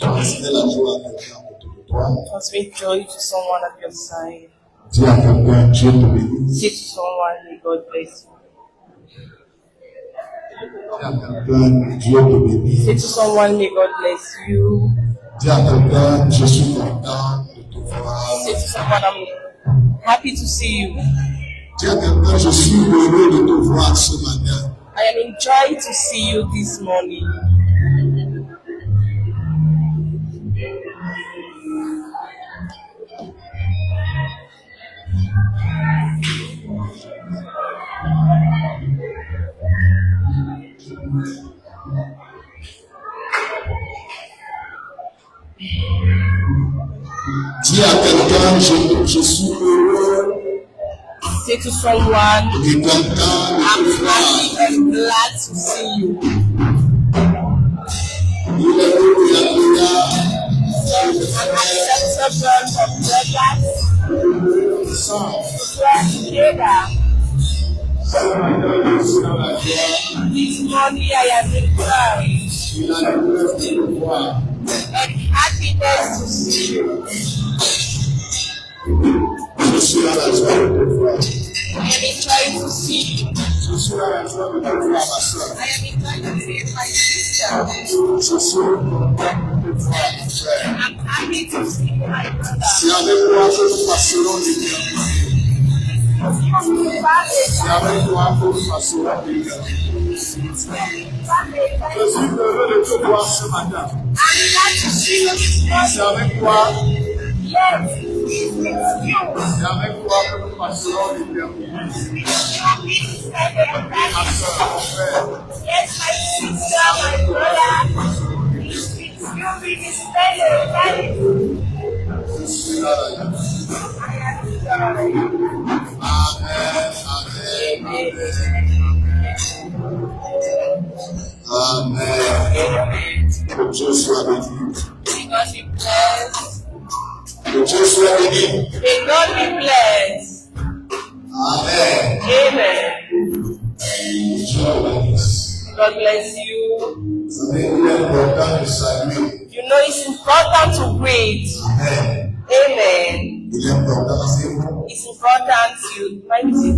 Transmets la joie à quelqu'un autour de toi. Transmit joy to someone at your side. Dis à quelqu'un, Dieu te bénisse. Say to someone, may God bless you. Dis à quelqu'un, Dieu te bénisse. Say to someone, may God bless you. Dis à quelqu'un, je suis content de te voir. Say to someone, I'm happy to see you. Dis à quelqu'un, je suis heureux de te voir ce matin. I am enjoying to see you this morning. Dis à quelqu'un, je suis heureux Say to someone, et content de I'm te happy voir. and glad to see you. Il est heureux et agréable. I'm acceptable from brothers to pray together. This morning I am in joy Il a le plaisir de te voir. and happiness to see you. Je suis dans la joie de te voir. I am enjoying to see you. Je suis dans la joie de te voir, ma soeur. I am enjoying to see my sister. Je suis content de te voir, mon frère. I'm happy to see my brother. C'est avec toi que nous passerons l'éternité. C'est avec toi que nous passerons l'éternité. Je suis heureux de te voir ce matin. I'm glad to see you this C'est morning. avec toi, Yes, it's with you. c'est avec toi que nous passerons l'éternité. Ma soeur, mon frère, Yes, my sister, my brother. It's with you we will spend eternity. je suis là d'ailleurs. I am sorry. Amen, amen, amen. Amen. Que Dieu soit béni. May God be blessed. Que Dieu soit béni. May God be blessed. Amen. Amen. Dieu te bénisse. God bless you. Vous savez, il est important de saluer. You know it's important to greet. Amen. Amen. Il est important, c'est vous. It's important to find it.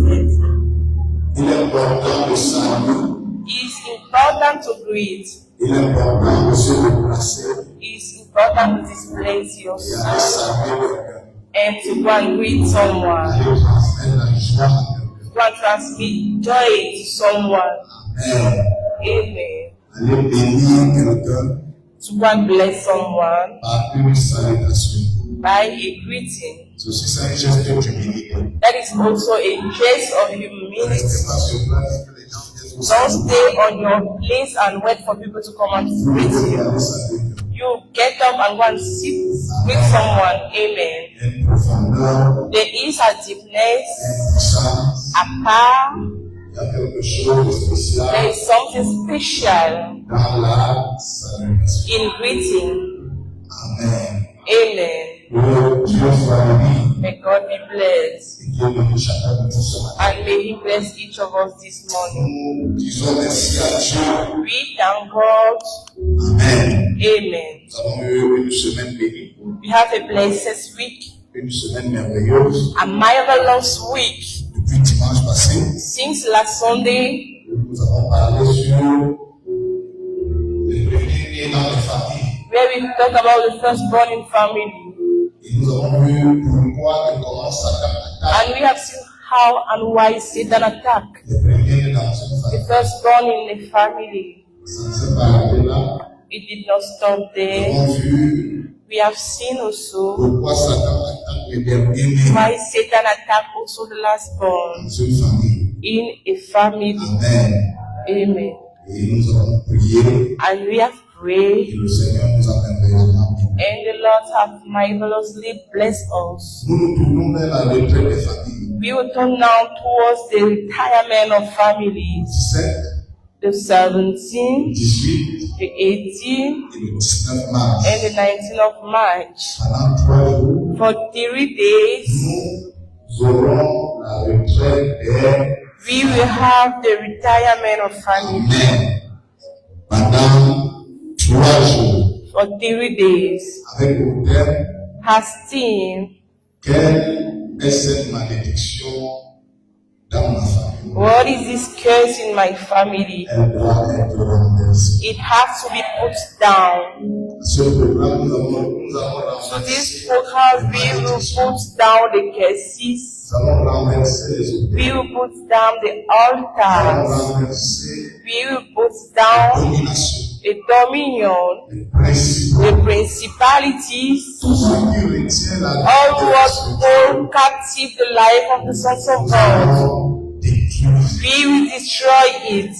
Il est important de saluer. It's important to greet. Il est important de se déplacer It's important to display et yourself aller saluer quelqu'un. and to go and greet someone. Aller transmettre la joie à quelqu'un. Go and transmit joy to someone. Amen. Amen. Aller bénir quelqu'un To go and bless someone par une salutation. by a greeting. C'est aussi ça un geste d'humilité. That is also a gest of Ne humility. restez pas sur place que les gens viennent vous Don't saluer. stay on your place and wait for people to come and Vous greet devez you. aller saluer quelqu'un. You get up and go and sit with someone. Amen. Il y a une profondeur, There is a deepness, une puissance, a power, il y a quelque chose de there spécial is something special dans la salutation. in greeting. Amen. Amen. Que Dieu soit béni May God be blessed. et Dieu bénisse chacun de nous ce matin. And may He bless each of us this morning. Nous disons merci à Dieu. We thank God. Amen. Amen. Nous avons eu une semaine bénie, We have a blessed week, une semaine merveilleuse. a marvelous week. Depuis dimanche passé, Since last Sunday, nous avons parlé sur les premiers-nés dans les familles. where we talk about the firstborn in family. Et nous avons vu pourquoi et comment Satan attaque And we have seen how and why Satan attacked les premiers-nés dans une the famille. firstborn in a family. Ça ne s'est pas arrêté là. It did not stop Nous there. avons vu We have seen also pourquoi Satan attaque les derniers-nés why Satan attacked also the lastborn dans une famille. in a family. Amen. Amen. Et nous avons prié And we have et prayed, le Seigneur nous a merveilleusement bénis. and the Lord have marvelously blessed us. Nous nous tournons vers la retraite des familles. We will turn now towards the retirement of families. 17, The 17th, 18 the 18th, et le 19 mars. and the 19th of March. Pendant 3 jours, For 3 days, nous aurons la retraite des we will have the retirement of families. Amen. Pendant 3 jours, for 3 days avec au thème has theme, quelle est cette malédiction dans ma famille? what is this curse in my family? Elle doit être renversée. It has to be put down. Ce programme, nous allons So renverser this program, we will put down the curses. nous allons renverser les We autorités. will put down the Nous allons altars. renverser We will put down domination, the dominion, les principes, the principalities, tout ce qui retient la all vie what de hold captive the life of the sons of nous God. allons détruire. We will destroy it.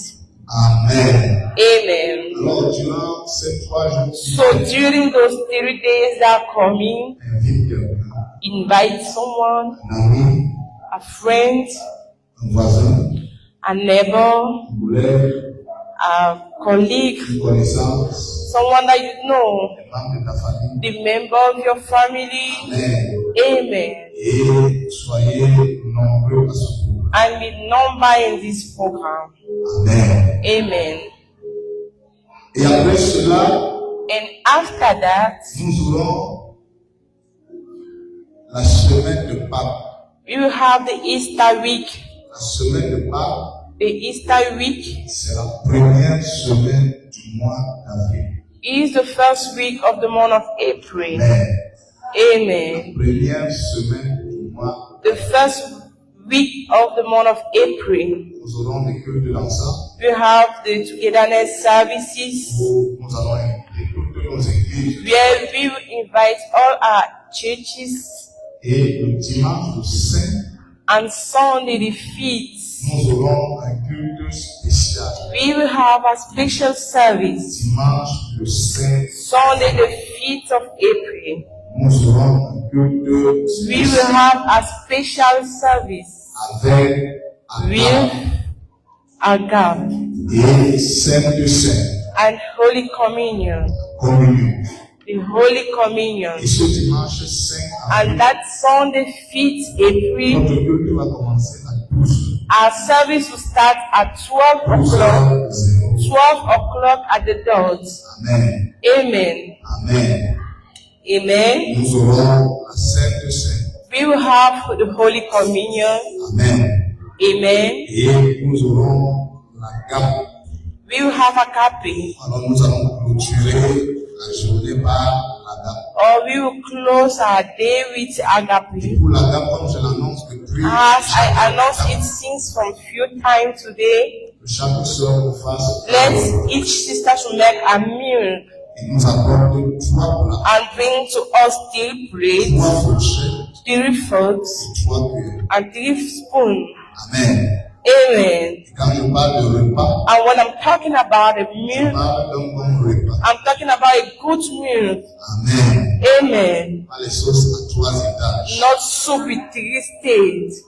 Amen. Amen. Alors, durant ces 3 jours, So during those 3 days that are coming, invite quelqu'un, invite someone, un ami, a friend, un voisin, a neighbor, un collègue, a colleague, une connaissance, someone that you know, un membre de ta famille. the member of your family. Amen. Amen. Et soyez nombreux à ce programme. And be number in this program. Amen. Amen. Et après cela, And after that, nous aurons la semaine de Pâques. we will have the Easter week. La semaine de Pâques, The Easter week c'est la première semaine du mois d'avril. is the first week of the month of April. Amen. Amen. Première semaine du mois. The first week of the month of April, Nous aurons des cultes d'ensemble we have the togetherness services où nous allons inviter toutes nos églises. where we will invite all our churches, Et le dimanche le 5, and Sunday the 5th, nous aurons un culte spécial. we will have a special service. Dimanche le 5, Sunday the 5th of April, nous aurons un culte we will spécial have a special service avec with Agap et Sainte Sainte, and Holy Communion, communion. the Holy Communion. Et ce dimanche 5 avril, And that Sunday 5th April, notre culte va commencer à 12 our service will start at 12 o'clock, 12 o'clock at the dot. Amen. Amen. Amen. Amen. Nous aurons la Sainte Sainte. We will have the Holy Communion. Amen. Amen. Et nous aurons la gamme. We will have a copy. Alors nous allons clôturer la journée par la gamme. Or we will close our day with Et agape. pour la gamme, comme je l'annonce depuis, As I announced it since from few times today, chaque soeur nous fasse let each sister should make a meal et nous apporte 3 plats, and bring to us 3 plates, 3 fourchettes, 3 forks, 3 cuillères. and 3 spoons. Amen. Amen. Et quand je parle de repas, And when I'm talking about a je meal, parle d'un bon repas. I'm talking about a good meal. Amen. Amen. Pas les sauces à 3 étages. Not soup with 3 states.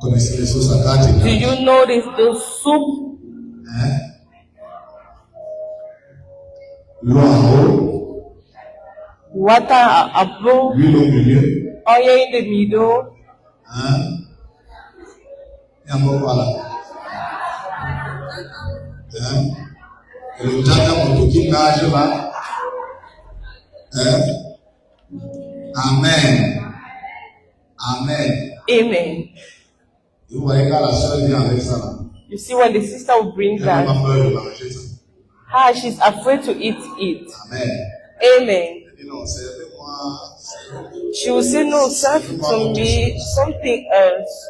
Vous connaissez les sauces à 4 Do étages? you know the soup? Hein? L'eau en haut, Water above, l'huile au milieu. oil in the middle, Hein? Et encore par là. Hein? Et le jardin moto qui nage là. Hein? Amen. Amen. amen. Et vous voyez quand la soeur vient avec ça là. You see when the sister will bring Elle n'a that, pas peur de manger ça. she's afraid to eat it. Amen. Amen. Elle dit non, servez-moi. She will say, no, serve to me something else.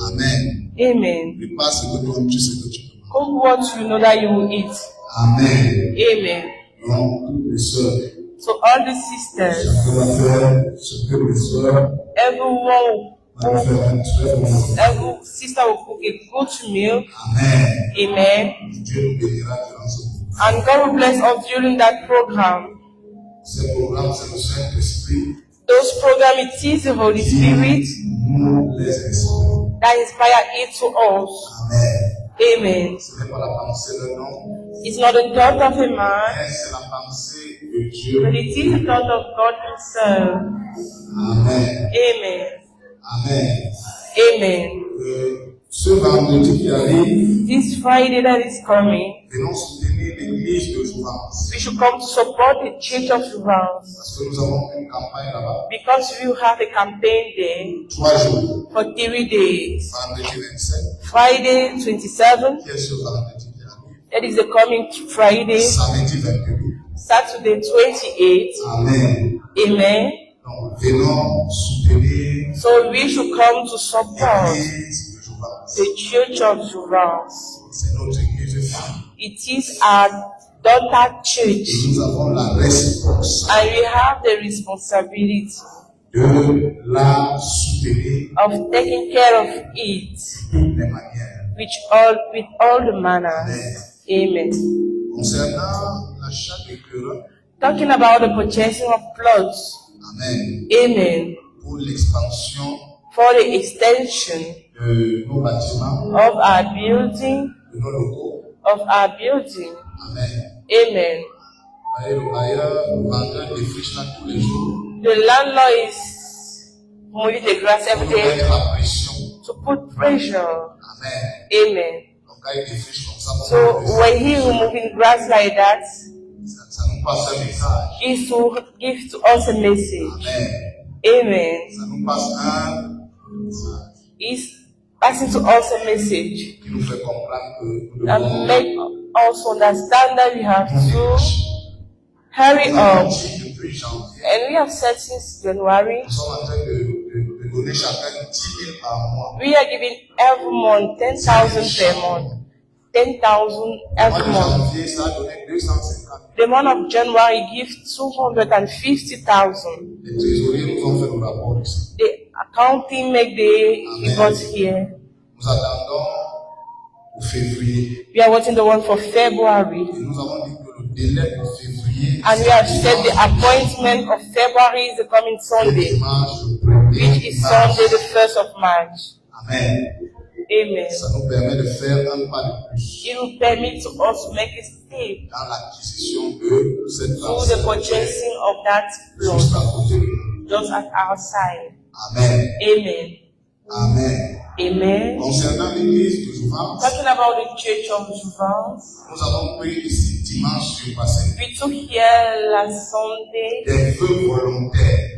Amen. Amen. Et pas ce que toi tu sais que tu peux manger. Come what you know that you will eat. Amen. Amen. Donc, toutes les sœurs, So all the sisters, chacun va faire ce que les sœurs everyone, vont faire un très bon repas. every sister will cook a good meal. Amen. Amen. Dieu nous bénira durant ce moment. And God will bless us during that program. Ce programme, c'est le Saint-Esprit Those programs, it is the Holy Spirit qui nous les inspire. that inspire it to us. Amen. Amen. Ce n'est pas la pensée d'un homme, It's not the thought of a man, mais c'est la pensée de Dieu. but it is the thought of God Himself. Amen. Amen. Amen. Amen. Ce vendredi qui arrive, This Friday that is coming, venons soutenir soutenir l'église de Jouvence. We should come to support the Church of Jouvence. Parce que nous avons une campagne là-bas. Because we will have a campaign there 3 jours. for 3 days. Vendredi 27. Friday 27, Qui est ce vendredi qui arrive? that is the coming Friday. Samedi 28. Saturday 28. Amen. Amen. Donc, venons soutenir So we should come to support l'église de Jouvence. the Church of Jouvence. C'est notre église fille. It is our daughter church, Et nous avons la responsabilité and we have the responsibility de la soutenir of taking care of it de toutes les manières. with all the manners. Amen. Concernant l'achat de cœur, Talking about the purchasing of plots. Amen, Amen. pour l'expansion For the extension de nos bâtiments, of our building, de nos locaux. Amen. Amen. Et le bailleur, le vendeur défriche là tous les jours The landlord is mowing the grass every pour day mettre la pression. to put pressure. Amen. Amen. Donc quand il défriche comme ça, pour So mettre la when he removing grass like that, pression, ça nous passe un message. is to give to us a message. Amen. Amen. Ça nous passe un message Is passing to us a message qui nous fait comprendre que nous that devons make us understand that we have to hurry up. depuis janvier. And we have said since January, Nous sommes en train de donner chacun 10 000 par mois. we are giving every month 10,000 per month. 10,000 Au mois every de month. janvier, ça a donné 250 000. The month of January gives 250,000. Les trésoriers nous ont fait le rapport ici. The accounting make the report here. Nous attendons au février. We are waiting the one for February. Et nous avons dit que le délai de février, And we have said the appointment of February is the coming c'est Sunday, dimanche le 1er which is mars. Sunday the 1st of March. Amen. Amen. Ça nous permet de faire un pas de plus It will permit to us to make a step dans l'acquisition de cette through the parcelle purchasing of that plot juste à côté de nous. just at our side. Amen. Amen. Amen. Amen. Concernant l'église de Jouvence, Talking about the Church of Jouvence, nous avons pris ici dimanche passé we took here last Sunday des vœux volontaires.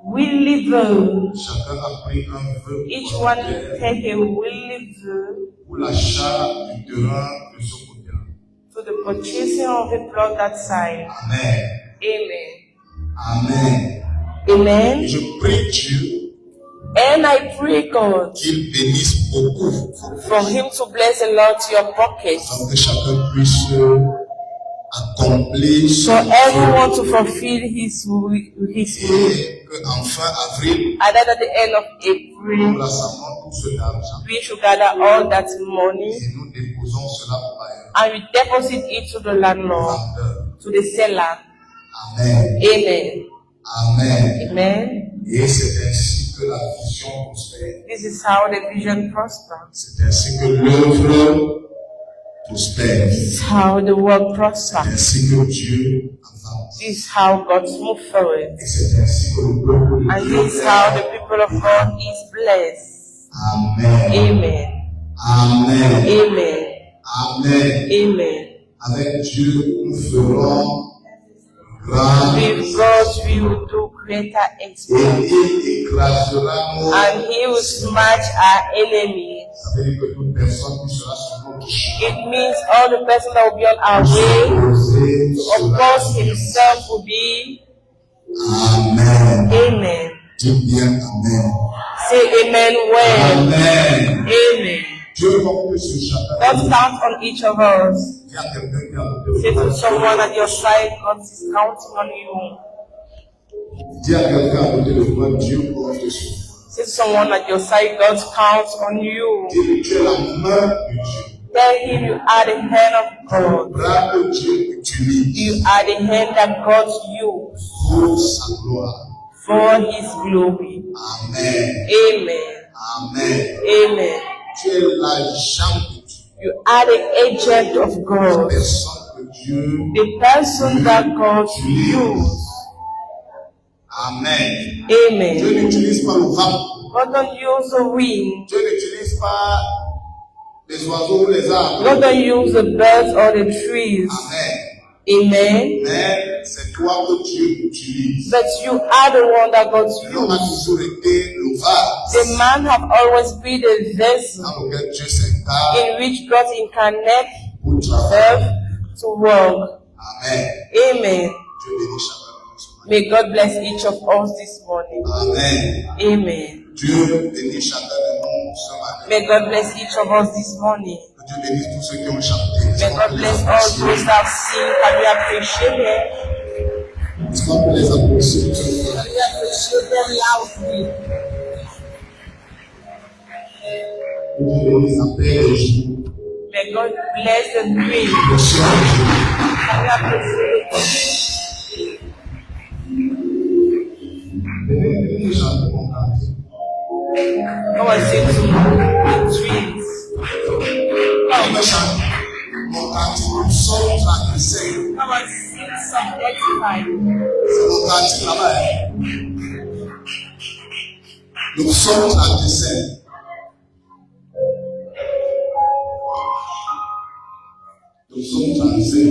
willy vow. Chacun a pris un vœu Each one volontaire take a willy vow pour l'achat du terrain de ce côté-là. to the purchasing of the plot that side. Amen. Amen. Amen. Amen. Et je prie Dieu And I pray God qu'il bénisse beaucoup for Him to bless a lot your pockets, afin que chacun puisse accomplir for son everyone to fulfill His will. et qu'en fin avril, And then at the end of nous April, rassemblons tout cet argent we should gather all that money et nous déposons cela au bailleur. and we deposit it to the landlord, Vendeur. to the seller. Amen. Amen. Amen. Amen. Et c'est ainsi que la vision prospère. This is how the vision prospers. C'est ainsi que l'œuvre prospère. This is how the work C'est prospers. ainsi que Dieu avance. This is how God moves forward. Et c'est ainsi que le peuple de And Dieu this is how the people of God is blessed. Amen. Amen. Amen. Amen. Amen. Amen. Avec Dieu, nous ferons grand With God, we will do greater et exploits. il écrasera nos. And He will smash our enemies. Ça veut dire que toute personne qui sera sur notre chemin, It means all the person that will be on our way, of course, Himself will be. Amen. Amen. Dis bien Amen. Say amen well. Amen. Amen. Dieu compte sur chacun. God count on each of us. Il y a quelqu'un qui a le Say to someone at your side, God is counting on you. Dis à quelqu'un à côté de toi, Dieu compte sur toi. Say to someone at your side, God counts on you. Dis-lui, tu es la main de Dieu. Tell him you are the hand of Le God. bras que Dieu utilise You are the hand that God uses pour sa gloire. for His glory. Amen. Amen. Amen. Amen. Tu es l'agent de Dieu. You are the agent of La God. personne que Dieu. The person that God uses. Amen. Dieu Amen. n'utilise pas le vent. God don't use the wind. Dieu n'utilise pas les oiseaux ou les arbres. God don't use the birds or the trees. Amen. Amen. Mais c'est toi que Dieu utilise. But you are the one that God L'homme a used. toujours été le vase The man have always been a vessel dans lequel Dieu s'incarne in which God incarnate pour travailler. himself to work. Amen. Amen. Dieu bénit chacun de nous ce matin. May God bless each of us this morning. Amen. Amen. Dieu bénit chacun de nous ce matin. May God bless each of us this morning. Que Dieu bénisse tous ceux qui ont chanté. May God bless all those that sing. Can we appreciate them? Est-ce qu'on peut les applaudir? Can we appreciate them loudly? Que Dieu bénisse la paix des jours. May God bless the dream. Le ciel des jours. Can we appreciate them? Venez nous chanter mon cantique. Come and sing to the dreams. Quand on chante mon cantique, nous sommes en train de sing. Come and sing Psalm 85. C'est mon cantique là-bas. Nous sommes en dessin. Nous sommes en dessin.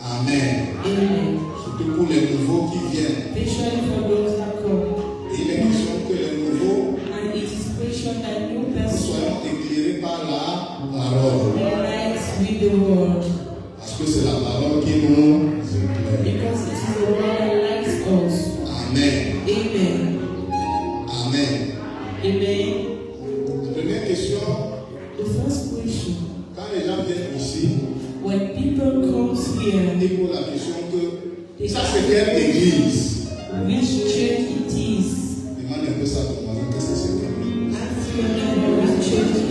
Amen. Surtout pour les nouveaux qui viennent. Especially for those that come. Il est question que les nouveaux And it is question that new persons soyons éclairés par la parole. their lives with the word. Parce que c'est la parole qui nous éclaire. Because it is the word that lights us. Amen. Amen. Amen. Amen. La première question, The first question, quand les gens viennent ici, when people come here, ils posent la question que ça c'est quelle église? which church it is? Demande un peu ça à ton voisin, qu'est-ce que c'est quelle église? Ask your neighbor which church it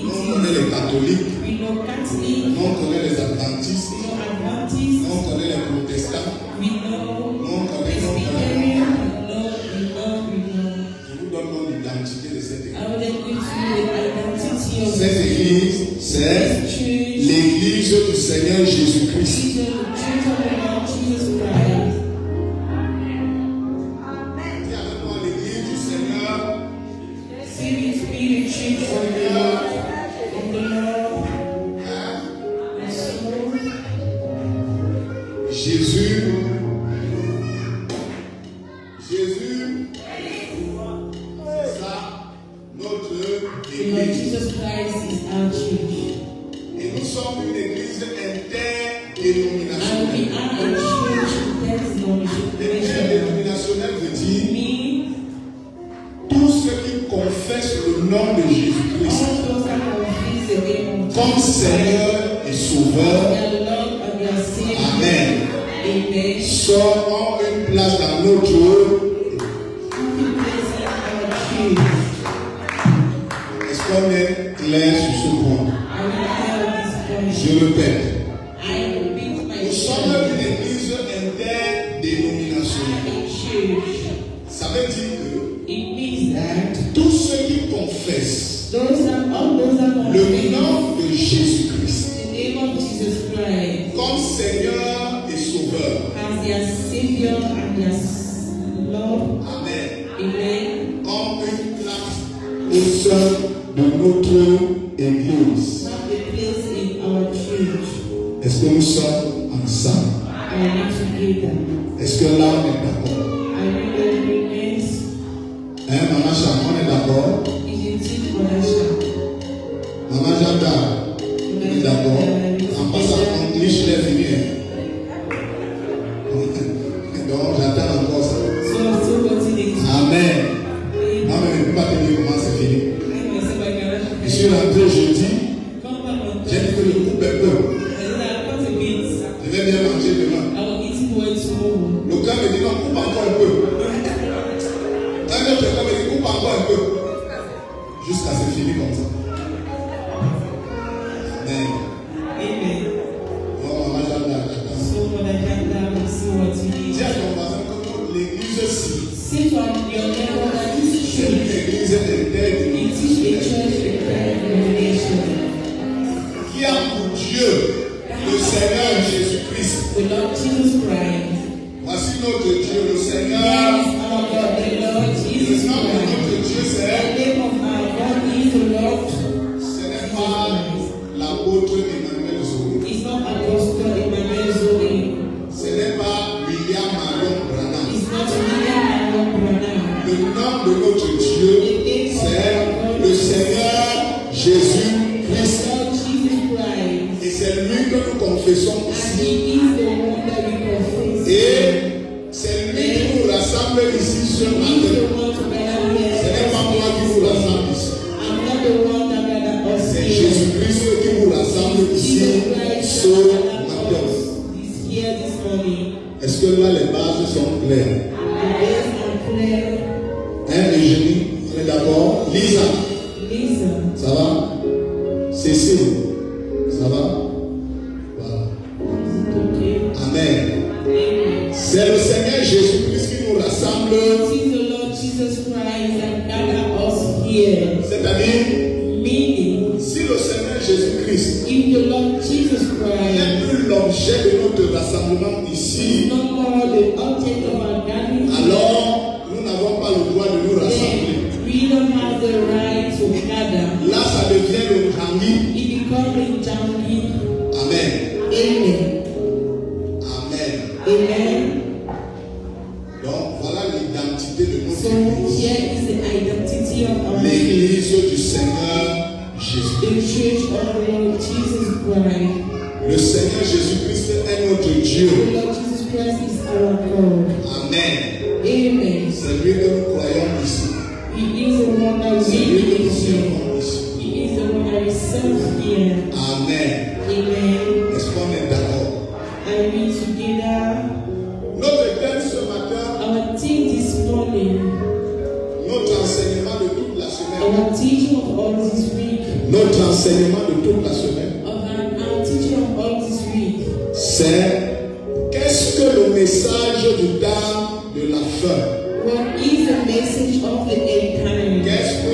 Nous on connaît les catholiques, We know Catholic, nous on connaît les adventistes, we know Adventist, nous on connaît les protestants, we know nous on connaît. Presbyterian, we know. Je vous donne mon identité de cette église. I will then go through the identity of Cette église, c'est church. l'église du Seigneur Jésus-Christ. Jesus, the church of the Lord Jesus Christ. Dis avec moi l'église du Seigneur. See this be the church of the Lord. Jésus, c'est ça, notre The Lord église. Jesus Christ is our church. Et nous sommes une église And we interdénominationnelle. are a church that is non-denominational. Interdénominationnelle veut dire Meaning, tous ceux qui confessent le nom de Jésus-Christ all those that confess the name of comme Jesus Seigneur et Sauveur. their Lord and their Savior. Amen. Amen. Ont une place dans notre We place in our church. Est-ce qu'on est clair sur ce point? I will tell this point. Je répète. I repeat Nous sommes myself. une église interdénominationnelle. A church. Ça veut dire que It means that tous ceux qui confessent all those that le confess nom de Jésus-Christ the name of Jesus Christ comme Seigneur et Sauveur. as their Savior and their Lord. Amen. Amen. Ont une place au sein de notre église. Have a place in our church. Est-ce que nous sommes ensemble? Are we together? Est-ce que là on est d'accord? Are we agreement? Hein, Maman Cham, on est d'accord? Is it for Asha? Maman Janda, on est d'accord? En passant, je l'ai fini. Donc j'attends encore ça. So I'm still watching it. Amen. Non, mais je ne peux pas te dire comment c'est fini. I myself, I cannot. Je suis rentré jeudi, Come back on j'ai dit que je coupe un peu. I said, I'll cut a bit. Je vais bien manger demain. I will eat more tomorrow. Le gars me dit non, coupe encore un peu. Un autre gars me dit coupe encore un peu. Jusqu'à ce que c'est fini comme ça. Amen. Amen. Oh, Maman Janda, j'attends. So for the agenda, we'll see what you Dis need. à ton voisin que l'église ci, Say to your neighbor that this c'est une church, église it is a interdénominationnelle church in denomination. qui a pour Dieu le Seigneur Jésus-Christ. The Lord Jesus Christ. Voici notre Dieu, le Seigneur. Yes, our God, the Lord Le Jesus nom de Christ. notre Dieu, The c'est name of our God is the Lord. ce n'est pas l'apôtre Emmanuel Zoé. It's not Apostle Emmanuel Zoe. Ce n'est pas William Marion Branham. It's not William Aaron Branham. Le nom de notre Dieu, c'est le Seigneur Jésus-Christ. Lord Jesus Christ. Et c'est lui que nous confessons And ici. He is the one that we confess. Et c'est lui qui nous rassemble ici ce He is matin. the one to gather here. Ce n'est pas moi qui vous rassemble ici. I'm not the one that gather us C'est here. Jésus-Christ qui vous rassemble ici Jesus Christ ce that matin. gather us is here this morning. Est-ce que là les bases sont claires? The days are clear. Hein, Eugénie? On est d'accord? Lisa, Listen. ça va? Cécile, ça va? Voilà. Okay. Amen. Amen. C'est le Seigneur Jésus-Christ qui nous rassemble, It is the Lord Jesus Christ that gather us here. c'est-à-dire, Meaning, si le Seigneur Jésus-Christ if the Lord Jesus Christ n'est plus l'objet de notre rassemblement is ici, no more the object of our gathering, alors nous n'avons pas le droit de nous rassembler. then we don't have the right to gather. Là, ça devient le Jangi. It becomes a junkie. Amen. Amen. of Jesus Christ. Le Seigneur Jésus-Christ est notre Dieu. The Lord Jesus Christ is our God. Amen. Amen. C'est lui que nous croyons ici. He is the one that C'est we lui que nous believe in. servons ici. He is the one that we serve here. Amen. Amen. Est-ce qu'on est d'accord? And we together, Notre thème ce matin, our team this morning, notre enseignement de toute la semaine. our teaching of all this week, Notre enseignement de toute la semaine, our teaching of all this week, c'est qu'est-ce que le message du temps de la fin? what is the message of the end time? Qu'est-ce que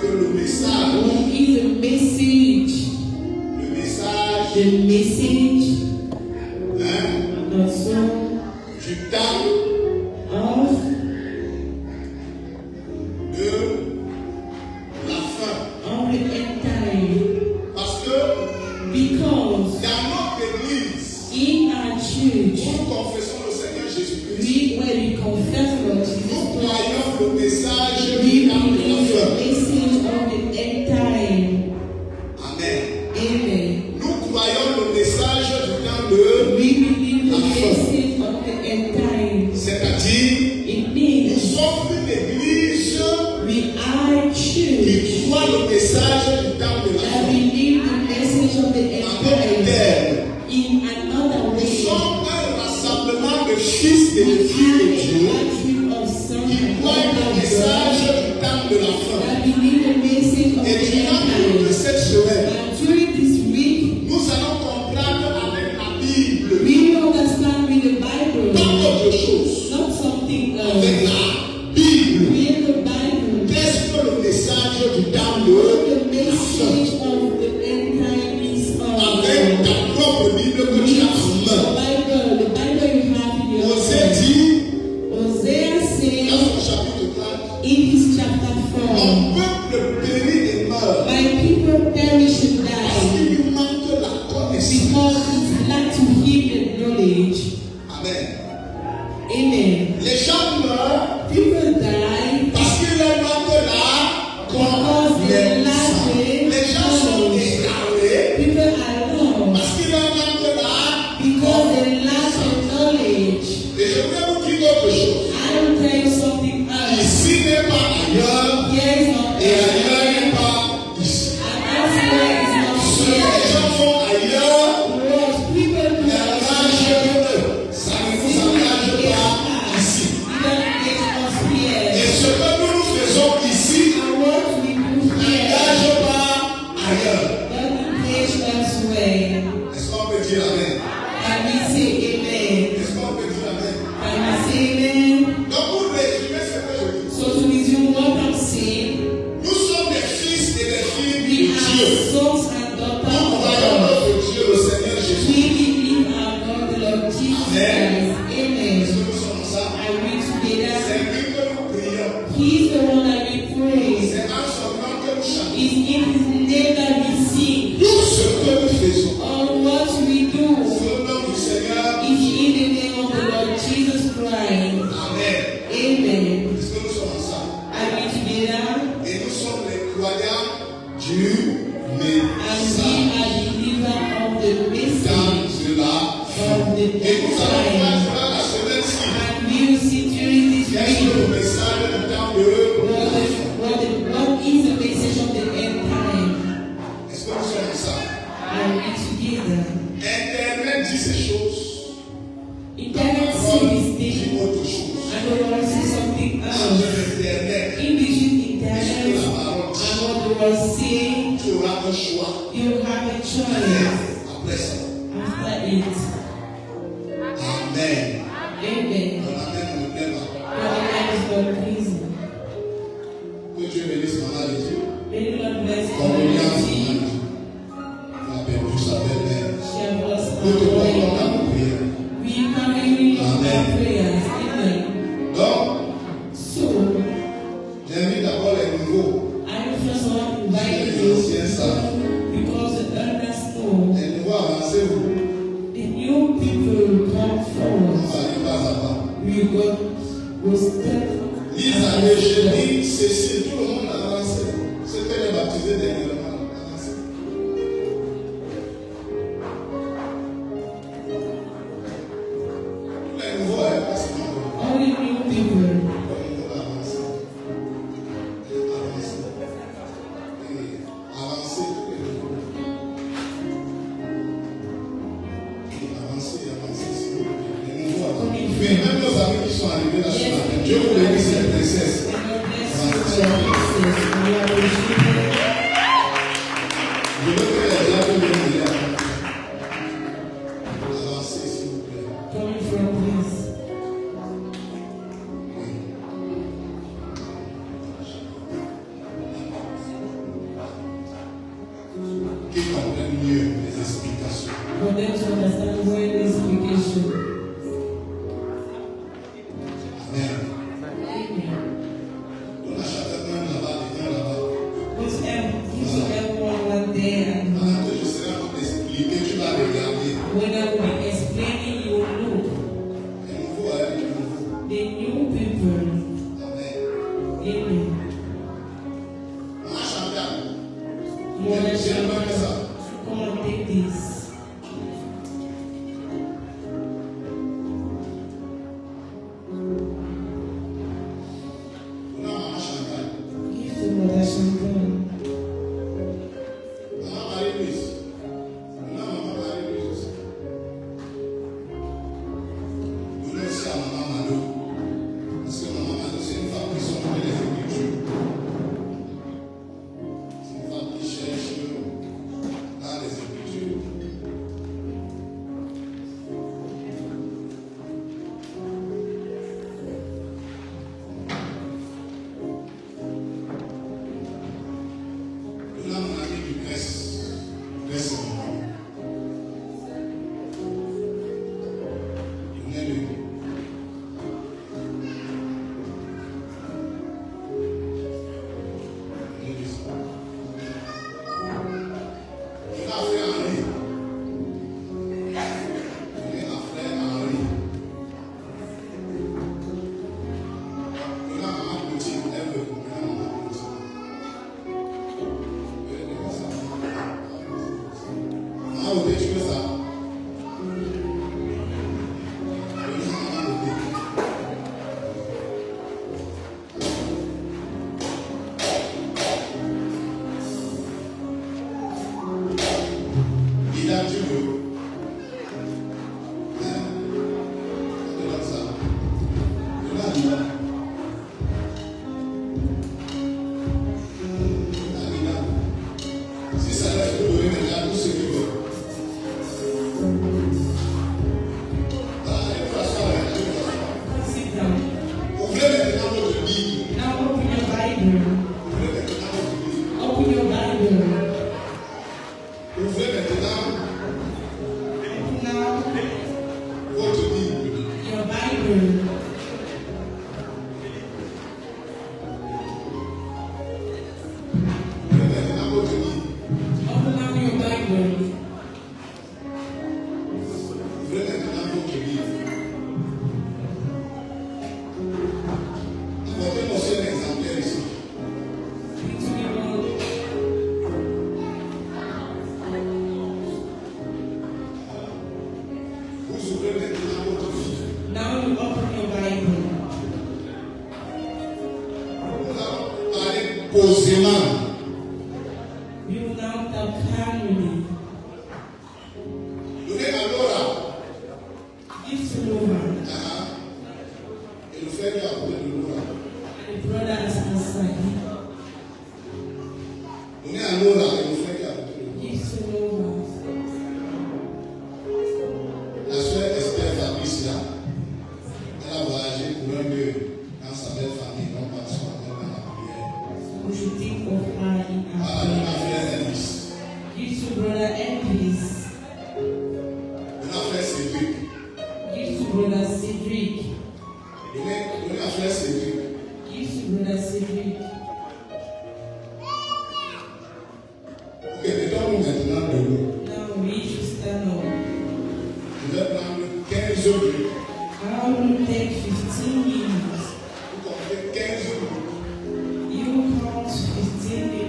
le message? What is the message? Le message The message du temps of de la fin. the end time. Parce que Because dans notre église, in our church, nous confessons le Seigneur Jésus-Christ. when we confess Lord Nous Jesus Christ, croyons le message we du temps de believe la the fin. message of the end time. Amen. Amen. Nous croyons le message du temps de, We believe the message of the end time. c'est-à-dire, It nous means sommes une église we are a qui church croit le message du temps de la that fin. believe the message of the end En d'autres time. termes, In another nous way, sommes un rassemblement de fils et de filles de Dieu qui croient le message du temps de la fin. that believe the message of Et the durant end toute time. cette semaine, And during this week, nous allons comprendre avec la Bible, we understand with the Bible, pas autre chose, not something avec else. la Bible. Read the Bible. Qu'est-ce que le message du temps What de the la fin? message of the end time is Avec ta propre Bible que tu as en main. The Bible you have in your Osée hand. dit, Hosea dans says son chapitre 4, in his chapter 4, mon peuple périt et meurt my people perish and parce die qu'il lui manque la connaissance. because it's lack to him the knowledge. Amen. Amen. Les gens meurent People die parce qu'il leur manque la because they lack connaissance. the Les gens sont knowledge. égarés People are lost parce qu'il leur manque la because they lack connaissance. the knowledge. Et je voudrais vous dire autre chose. I will tell you something else. Ici n'est pas ailleurs Here is not et ailleurs there, n'est pas ici. and elsewhere is not Ce que les here. gens font ailleurs What people do n'engage que ça ne nous engage pas ici. Et ce que nous faisons ici n'engage pas ailleurs. Est-ce qu'on peut dire Amen? Est-ce qu'on peut dire Amen? Donc pour résumer ce que je dis, nous sommes des fils et des filles de Dieu. Nous croyons notre Dieu, le Seigneur Jésus. Est-ce que nous sommes ensemble? C'est lui que nous prions. He's the one that we pray. C'est en son nom que nous chantons. It's in his name that we sing. Tout ce que nous faisons, All what we do c'est au nom du Seigneur. is in the name of the Lord Jesus Christ. Amen. Amen. Est-ce que nous sommes ensemble? Are we together? Et nous sommes les croyants du And we message are believers of the dans message de la of the Et nous allons time. voir durant la semaine-ci. And we will see during this Qu'est-ce que le week message du temps de la fin? what is the message of the end time. Est-ce que nous sommes ensemble? Are we together? Internet dit ces choses. Internet Parole sees this dit thing, autre chose. and the world sees something Sur else. Internet, In between internet and what the world saying, tu auras un choix. you have a choice Après ça. after it. Amen. Amen. Ton amen ne me plaît pas. Your amen is not pleasing. Que Dieu bénisse Maman Jésus. May the Lord bless Condoléances, you. Maman Jésus. Elle a perdu sa belle-mère. She has lost Nous te her portons way. dans nos prières. We carry you in Amen. our prayers. Amen. Donc, So, j'invite d'abord les nouveaux. I will first of all invite you because the elders know Les nouveaux, avancez-vous. the new people will come On forward. va aller pas à pas. We will step Lise à Jérémie, Cécile, tout le monde avance. 15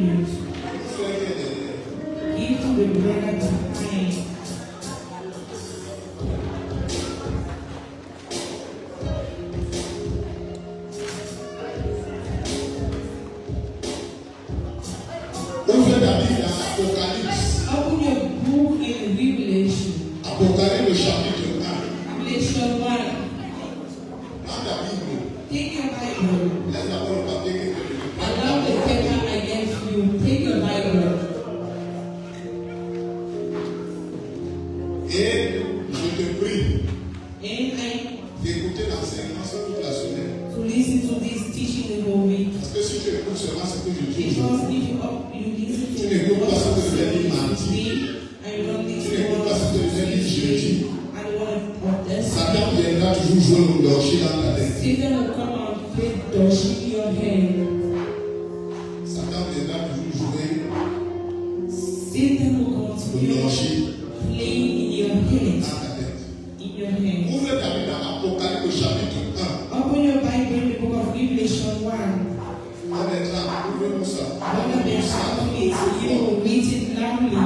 minutes. brother to find. Ouvre ta Bible dans Apocalypse. Open your book in Revelation. Apocalypse le chapitre 1. Revelation 1. Dans ta Bible. Take your Bible. Laisse d'abord le papier que tu veux. Allow the paper against you. Take your Bible. Et je te prie And d'écouter l'enseignement sur toute la semaine. to listen to this teaching the whole week. Parce que si tu écoutes seulement ce que je dis, Because if you listen tu to n'écoutes pas ce what que je dis I mardi. and you don't Tu listen n'écoutes to pas ce que je dis jeudi. and what this. Satan viendra toujours jouer au dorchi dans ta tête. Satan will come and play doshi in your head. Satan viendra toujours jouer Satan will au continue dorchi playing in your head. dans ta tête. In your head. Ouvre ta Bible dans Apocalypse au chapitre 1. Open your Bible in the book of Revelation 1. On est là, ouvre-nous ça. One of the prophets, you will read it loudly.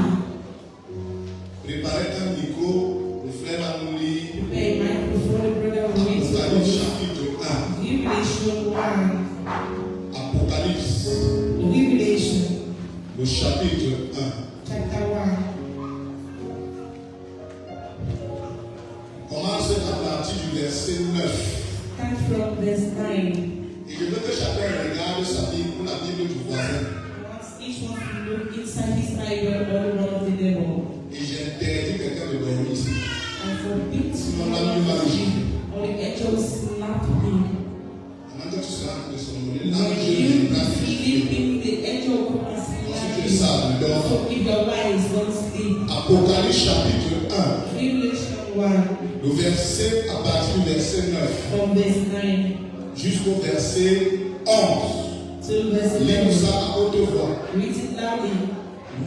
Préparez un micro, le frère va nous lire. Prepare a microphone, the brother will read Apocalypse it. chapitre 1. Revelation 1. Apocalypse, Revelation le chapitre 1. chapter 1. Commence à partir du verset 9. Start from verse 9. Et je veux que chacun regarde sa Bible ou la Bible du voisin. I want each one to look inside his Bible or one of the devil. Et j'interdis quelqu'un de dormir ici. And forbid Sinon la nuit va le gifler. or the angel slap him. Maintenant que tu seras en train de somnoler, When l'ange you viendra te feel gifler. him, the angel will come and Si slap tu es you. sale, dors. So if your eyes don't sleep. Apocalypse chapitre 1. Revelation 1 Le verset à partir du verset 9 from verse 9 jusqu'au verset 11. to verse Lis 11. ça à haute voix. Read it loudly.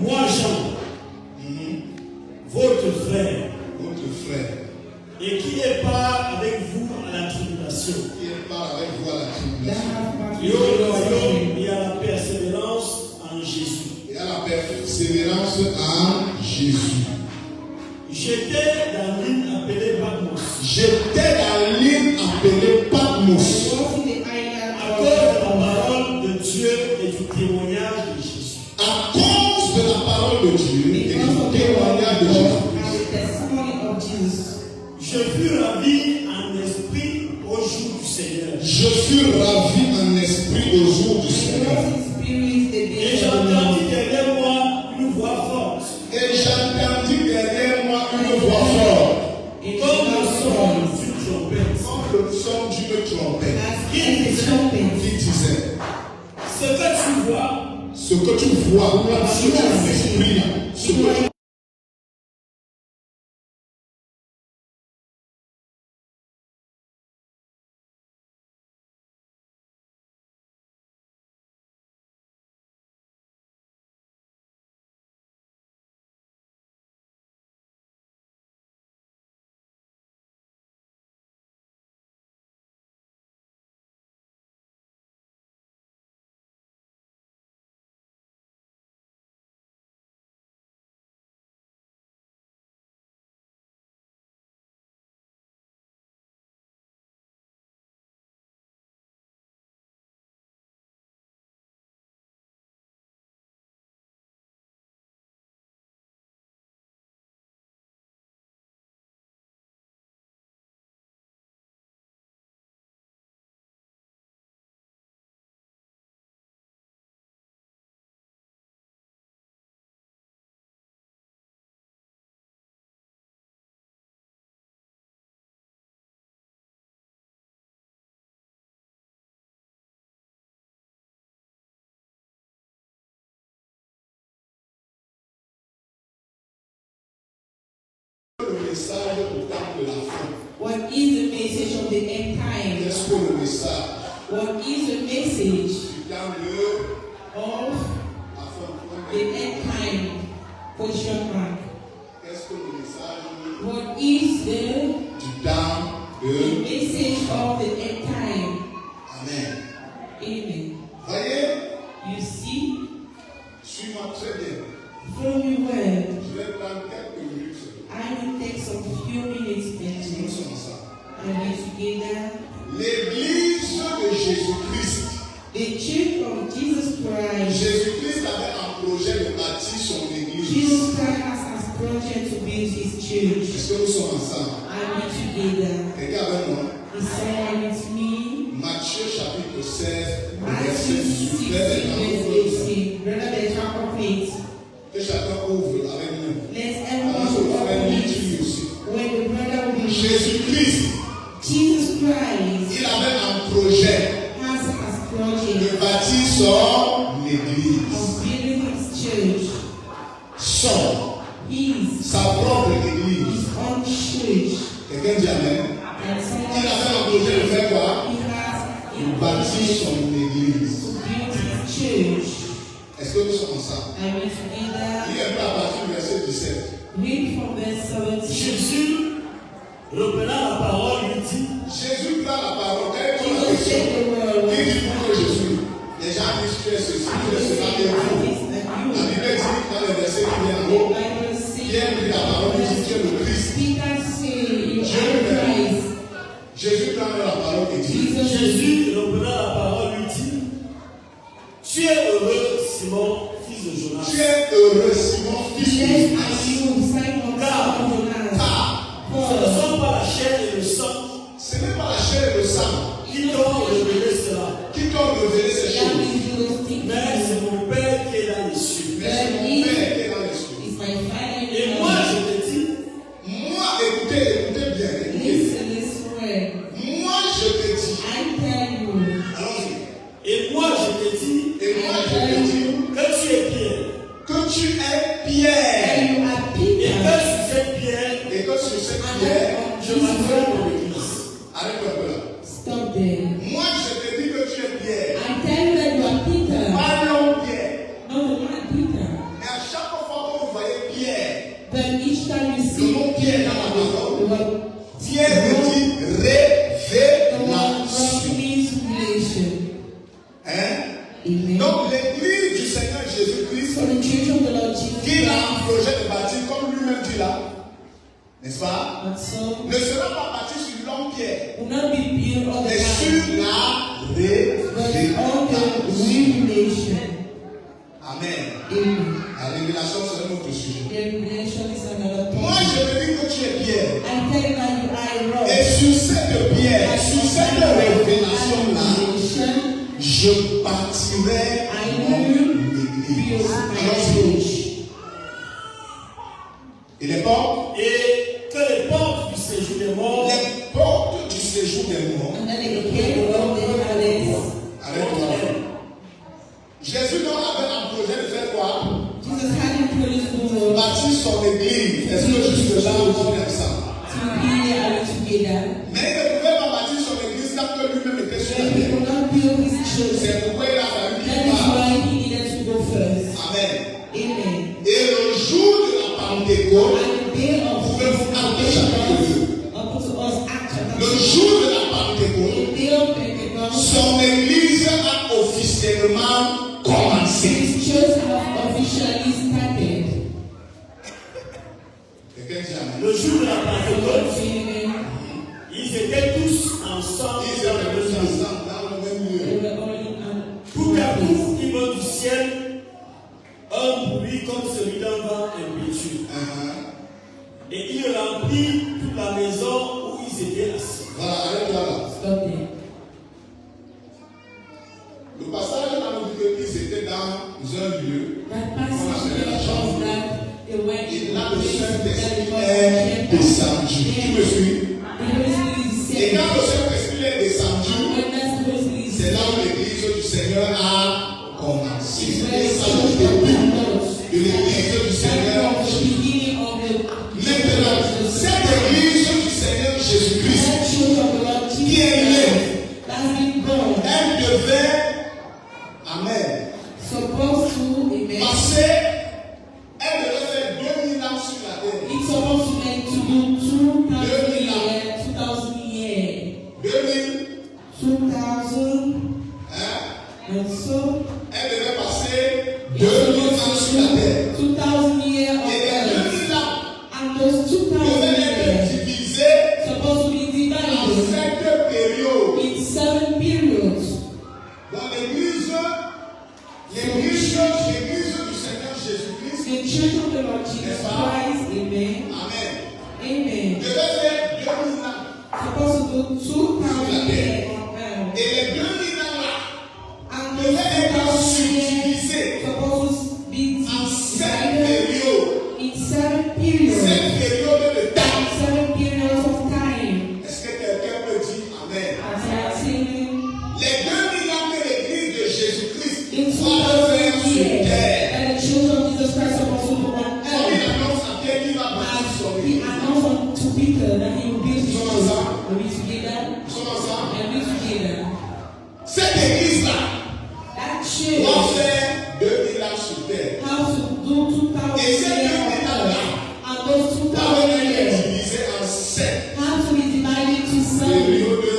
Moi, Jean, votre frère, Votre frère et qui est part avec vous à la tribulation, qui est part avec vous à la That tribulation have my et au royaume et à la persévérance en Jésus. et à la persévérance en Jésus. J'étais dans l'île appelée Patmos J'étais dans l'île appelée Patmos was in the à island cause de la of parole de Dieu et du témoignage de Jésus. à cause de la parole de Dieu et because of du the word of témoignage de God Jésus. and the testimony of Jesus. Je fus ravi en esprit au jour du Seigneur. Je fus ravi en esprit au jour du I Seigneur. was in spirit the Et day of the j'entendis Lord. derrière moi une voix forte, Et j'entendis derrière moi une voix forte, comme le son d'une trompette, comme le son d'une trompette, As in the trumpet. qui disait: ce que tu vois, ce que tu vois, ce que ton esprit, ce que tu le message au temps de la fin. What is the message of the end time? Qu'est-ce que le message What is the message du temps de of la fin? the end time? Question mark. Qu'est-ce que le message What is the du temps the de message of the end time? Amen. Amen. Voyez, You see, suis-moi très bien. follow me well. Je vais build his church. Est-ce que nous sommes ensemble? Are we together? Regarde avec moi. Is someone with me? Matthieu chapitre 16, Matthew verset 16, 18. verse 18. Brother Bertrand, complete. Que chacun ouvre avec nous. Let's Avant everyone de faire open l'étude it. aussi. When the brother will be Jésus-Christ, Jesus Christ il avait un projet has as de project bâtir son église. of building his church, Sa propre église. his own church. Quelqu'un dit Amen. And someone Il avait un projet de faire quoi? he has De bâtir son église. to build his church. Est-ce que nous sommes ensemble? I will together Il est pas à partir du verset 17. read from verse 17. Jésus, reprenant la parole, lui dit, Jésus prend la parole. Quelle est la Jesus question? said the word. Il dit pour Jésus. Les gens disent tu es ceci, tu es cela, tu es fou. La Bible dit dans le verset qui vient en haut, Pierre prit la parole et dit tu es le Christ. Peter said, "You are Christ." Jésus prend la parole et dit Jésus, reprenant la parole, lui dit, tu es heureux, Simon, fils de Jonas. tu es heureux, Simon, fils de Blessed Jonas. are you, Simon, son of Jonas. Car Ce ne sont pas la chair et le sang ce n'est pas la chair et le sang qui t'ont révélé cela, qui t'ont révélé ces That choses. is those things. mais c'est mon Père qui est dans les cieux. Mais c'est mon Père qui est dans les cieux. It's my Father in Et moi, heaven. je te dis, Moi, écoutez bien, écoutez. Listen this word. Moi, je te dis. I tell you, Allons-y. et moi, je te dis Et moi, je te dis que tu es Pierre. que tu es and Pierre. you are Et que Peter, sur cette pierre, Et que sur cette and pierre, je m'appelle mon église. arrête un peu là. stop there. Moi, je te dis que tu es Pierre. I tell you that you are Peter, Pas l'homme Pierre. not the man Peter. Mais à chaque fois que vous voyez Pierre, But each time you le see mot Pierre dans la parole, the word, Pierre veut dire the word révélation. means revelation. Hein? Amen. Donc, l'église du Seigneur Jésus-Christ, So the church of the Lord Jesus qui a un Christ, projet de bâtir, comme lui-même dit là, n'est-ce pas? but so Ne sera pas bâti sur l'homme Pierre, will not be built on the mais ground, sur la but on the révélation. revelation. Amen. Amen. La révélation, c'est un autre sujet. The revelation is another Moi, topic. je te dis que tu es Pierre. I tell you that you are a rock. Et sur cette pierre, sur cette révélation-là, Revelation, je bâtirai I mon will église. build my Alors, church. et les portes, Et que les portes du séjour des morts les portes du séjour des morts, And then they came of the palace. arrête-toi. Jésus donc avait un projet de faire quoi? Jesus had introduced the world Bâtir son église. Est-ce que jusque là, on est ensemble? to be are together. Mais il ne pouvait pas bâtir son église tant que lui-même était sur la But he terre. could not build his church. C'est pourquoi il a fallu That qu'il is parte. why he needed to go first. Amen. Amen. Et le jour de la Pentecôte, And the day of pouvez-vous appeler chapitre 2? up to us, Acts chapter Le 2. jour de la Pentecôte, The day of Pentecost, son église a officiellement commencé. his church has officially started. Quelqu'un dit Amen. le jour de la Pentecôte, Amen. ils étaient tous ensemble Ils dans étaient le tous même lieu. ensemble dans le même lieu. They were all in Tout à coup, il vint du ciel un bruit comme celui d'un vent impétueux. Et il remplit toute la maison où ils étaient assis. Voilà, arrête-toi là. Stop there. Le passage a nous dit qu'ils étaient dans un lieu. That passage there was that they went Et in là, a le place Saint-Esprit that est was descendu. Tu me suis? The Holy Spirit Et is quand le sent. Saint-Esprit est descendu, And when that Holy Spirit is c'est là où sent, l'église du Seigneur a commencé. it's C'est where the ça church le of début the Lord. de l'église du Seigneur. That was the beginning of Maintenant, cette église du Seigneur Jésus-Christ, that church of the Lord qui est née, Jesus that's been born. elle devait, Amen, Supposed to, amen. passer, elle devait faire 2000 ans sur la terre. It's supposed to make to do 2,000 years, 2,000 years. 2000, 2,000, hein? and so Elle devait passer it's 2000 ans supposed sur la to terre. do 2,000 years of Et les earth. 2000 ans And those 2,000 devaient être years divisés supposed to be en divided 7 périodes. in 7 periods. Dans l'église du Seigneur Jésus-Christ, The church of the Lord Jesus Christ, amen. Amen. Et les 2000 ans là devaient être subdivisés en 7 périodes. Seven periods. 7 périodes de temps. 7 periods of time. Est-ce que quelqu'un peut dire Amen? As I have seen Les 2000 ans que l'église de Jésus-Christ in va faire sur 2000 years, terre. and the children of Jesus Christ are also on Comme il earth. annonce à Pierre qu'il va bâtir son He église. announced to Peter that he will build his Nous church. sommes ensemble. Are we together? Nous sommes ensemble. Are we together? Cette église-là That doit church faire 2000 ans sur terre. has to do 2,000 Et ces 2000 years ans on là earth. And those doivent 2,000 être years divisés en 7 have to be divided into 7 périodes de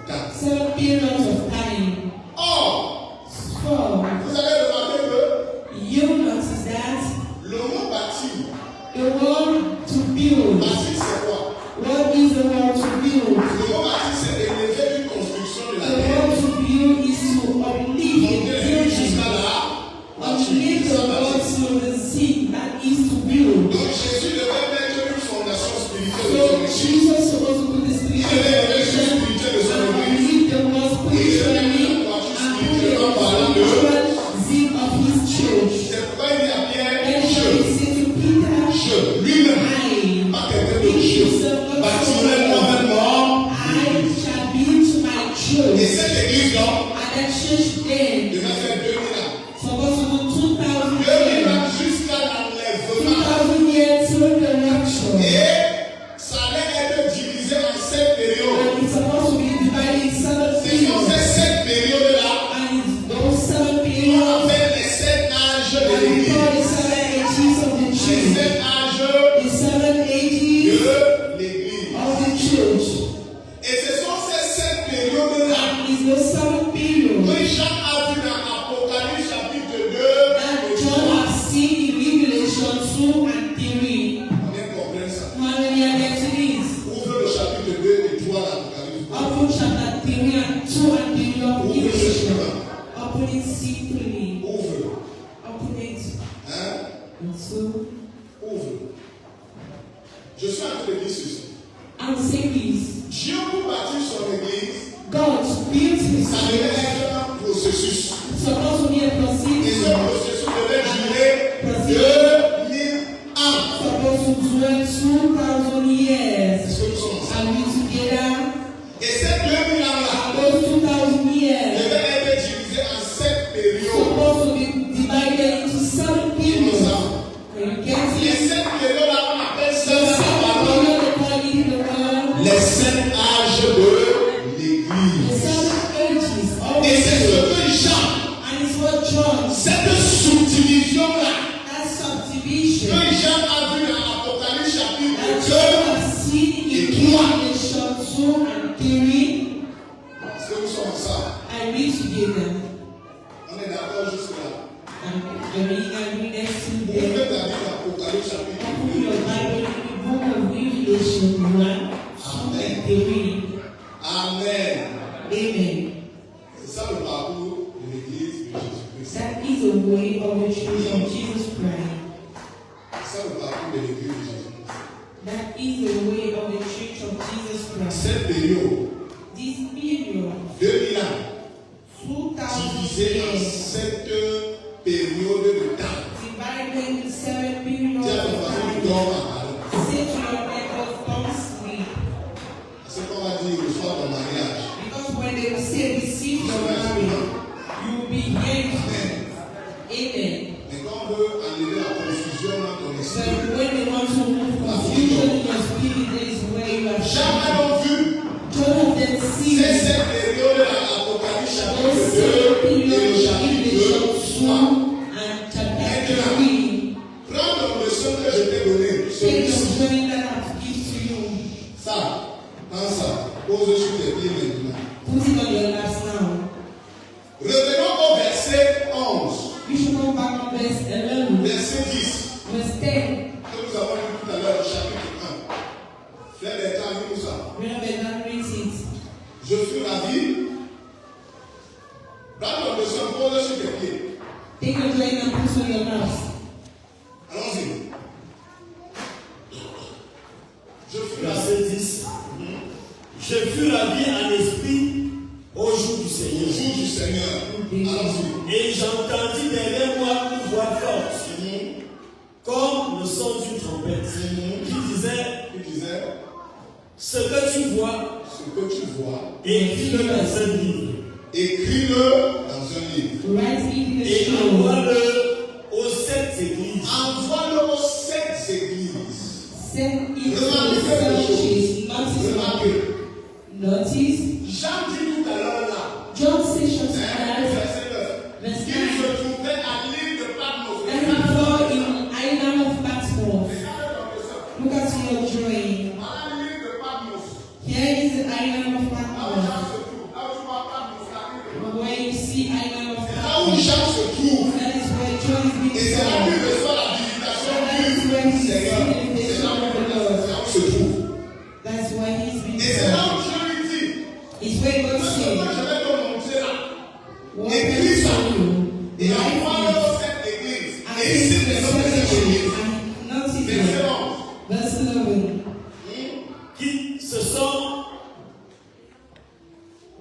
temps. periods of time. Or, So, vous avez remarqué que you notice that le mot bâtir, the word to build. bâtir c'est quoi? What is the word to build? Le mot bâtir c'est élever une construction de la The terre. word to build is to uplift Donc, a building. jusqu'à là, Uplift the word to the sea. That is to build. donc Jésus devait mettre une fondation spirituelle de So son église. Jesus supposed to put the spiritual foundation and uplift the word spiritually and put the spiritual zip of his church. C'est pourquoi il dit à Pierre, And he said to Peter, je lui-même, I, pas quelqu'un d'autre, je bâtirai moi-même I shall build to my Et church. cette église-là And that church then devait faire 2000 ans. supposed to do 2,000 2000 years. ans jusqu'à l'enlèvement. 2,000 years through the rapture. Et ça allait être divisé en 7 périodes. And it's supposed to be divided in 7 C'est dans periods. ces 7 périodes-là And it's those 7 qu'on periods appelle les 7 âges de and we l'église. call the 7 ages of the Les church. 7 âges The 7 ages de l'église. of the church. Et ce sont ces 7 périodes-là And it's those 7 periods que Jean a vu dans Apocalypse chapitre 2. that John has seen in Revelation 2 and 3. On vient comprendre ça. How many are there to this? Ouvre le chapitre 2 et 3 d'Apocalypse. Open chapter 3 and 2 and 3 of Ouvre le Revelation. chemin. Open it simply. Ouvre. Open it. Hein? And so, Ouvre. Je suis en train de dire ceci. and say this. Dieu pour bâtir son église, God built his ça devait church. être un processus. It's supposed to be a Et ce procedure. processus devait durer 2000 ans. Supposed to dwell 2,000 years. Est-ce que nous sommes ensemble? Are we together? Et ces 2000 ans-là And those 2,000 years devaient être divisés en 7 périodes. supposed to be divided into 7 periods. Are you Les getting? 7 périodes-là, on appelle ça The la 7 parole. periods they call it in the world. Les 7 âges de The l'église. 7 ages of Et c'est the ce church. que Jean, And it's what John, cette subdivision-là, that que subdivision, Jean a vu dans Apocalypse chapitre that 2. John has seen in Revelation 2 and 3. Est-ce que nous sommes ensemble? I read together. On est d'accord jusque-là. And the reading and read next to Ouvrez them. ta Bible Apocalypse chapitre Open 2. your Bible in the book of Revelation 1, 2 and 3. Amen. Amen. C'est ça le parcours de l'église de Jésus-Christ. That is the way of the church of Jesus Christ. C'est ça le parcours de l'église de Jésus-Christ. That is the way of the church of Jesus Christ. Cette période, This period, 2000 ans, 2,000 divisée en years, 7 périodes de temps. divided into 7 periods Tiens, of de façon time. qui dort à parler. Sit your neighbor, don't sleep. C'est qu'on va dire le soir de mariage. Because when they will say receive your marriage, you will be hearing Amen. Amen. Mais quand on veut enlever la confusion dans ton esprit, But when they want to remove confusion in your spirit, there is where you are jamais shut. on vu None of them see c'est cette période à Apocalypse those chapitre 2 same et le periods in chapitre Revelation 3. 2 and chapter 3. Prends ton leçon que je t'ai donnée. Take Celui-ci. the journey that I've given to you. Ça, prends ça. Pose sur tes pieds maintenant. Put it on your laps now. Revenons au verset 11. We should go back on verse 11. Verset 10. Verse 10. Que nous avons lu tout à l'heure, chapitre 1. Frère Bertrand, lis-nous ça. Remember that reads it. Je suis ravi. Prends ton leçon, pose sur tes pieds. Take your journey and put on your laps. Allons-y. Je suis ravi. Verset 10. Je fus ravi en esprit au jour du Seigneur. Au jour du Seigneur. Et j'entendis derrière moi une voix forte, comme le son d'une trompette, qui disait, ce que tu vois, écris-le dans un livre. Écris-le dans un livre. Et envoie-le aux 7 églises. Envoie-le aux 7 églises. Remarquez. Notice. Jean dit tout à l'heure là. John said something Il se trouvait à l'île de Patmos. And before in island of Patmos. Look at your drawing. Here is the island of Patmos. Where you see island of Patmos. Là où Jean se trouve. That is where John is being Et c'est là où il reçoit la visitation du Seigneur. C'est là où se trouve. That's why he's been Et c'est là où Dieu lui dit. It's where God said. Je vais te montrer là. What Écris ça. Et Right. envoie-le aux 7 églises. Et ici, les hommes de cette église. Verse 11. Qui se sont.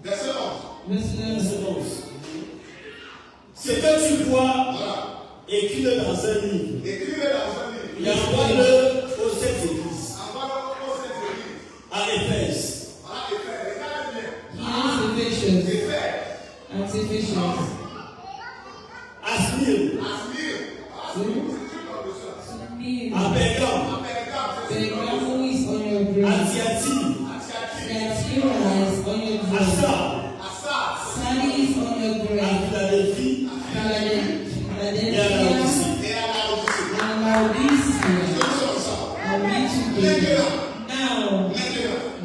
Verset 11. Verset 11. Ce que tu vois, écris-le dans un livre. Écris-le dans un livre. Et envoie-le aux 7 églises. Envoie-le aux 7 églises. À Éphèse. Voilà, Éphèse. Regarde bien. Ephesians. Éphèse. That's Ephesians. À Smyrne. À Pergame. Pergamo is on your À brain. Thyatire. Thyatira is on your À brain. Sardes. Sally is on your À brain. Philadelphie. Et à Laodicée. And Laodicea. Are we together?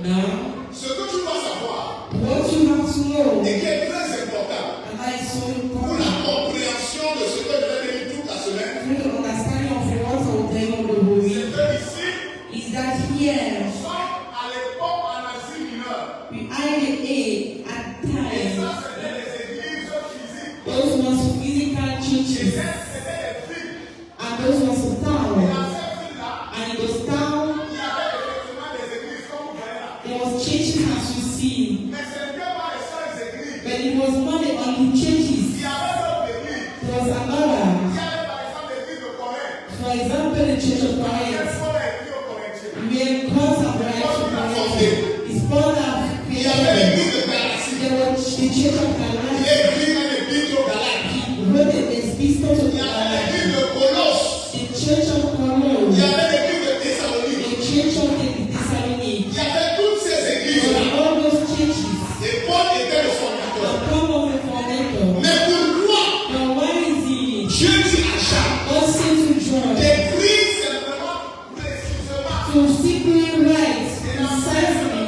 Now, Ce que tu dois savoir, what you have to know, et qui est très important and that is so pour la important, compréhension de ce que je vais dire toute la semaine, through the understanding of what I will tell you on the whole c'est week, que ici, is that here, nous sommes à l'époque en Asie mineure. we are in the at Et ça, time, c'était les églises physiques. those ones physical Et churches, c'était les villes. and those ones Et town, dans cette ville-là, and in those town, il y avait effectivement des églises comme vous voyez là. there was churches as you see, Mais ce n'était pas les seules églises. but it was not the only churches, Il y avait d'autres églises. there was another, Il y avait par exemple l'église de Corinthe. for example, the church of Corinth, Paul a écrit aux Corinthiens. where Paul have write to Corinth, is Paul have Il y avait created, l'église de Galatie. there was the church of Il Galatia, a écrit un épître aux Galates. wrote the epistle to Il y avait Galatia, l'église de Colosse. the church of Il y Cologne, avait l'église de Thessalonique. the church of the Thessalonians, Il y avait toutes ces there églises-là. were all those churches, Et Paul était le fondateur. and Paul was the founder. Mais pourquoi Now why is it Dieu dit à Jean God said to John d'écrire simplement précisément to simply write precisely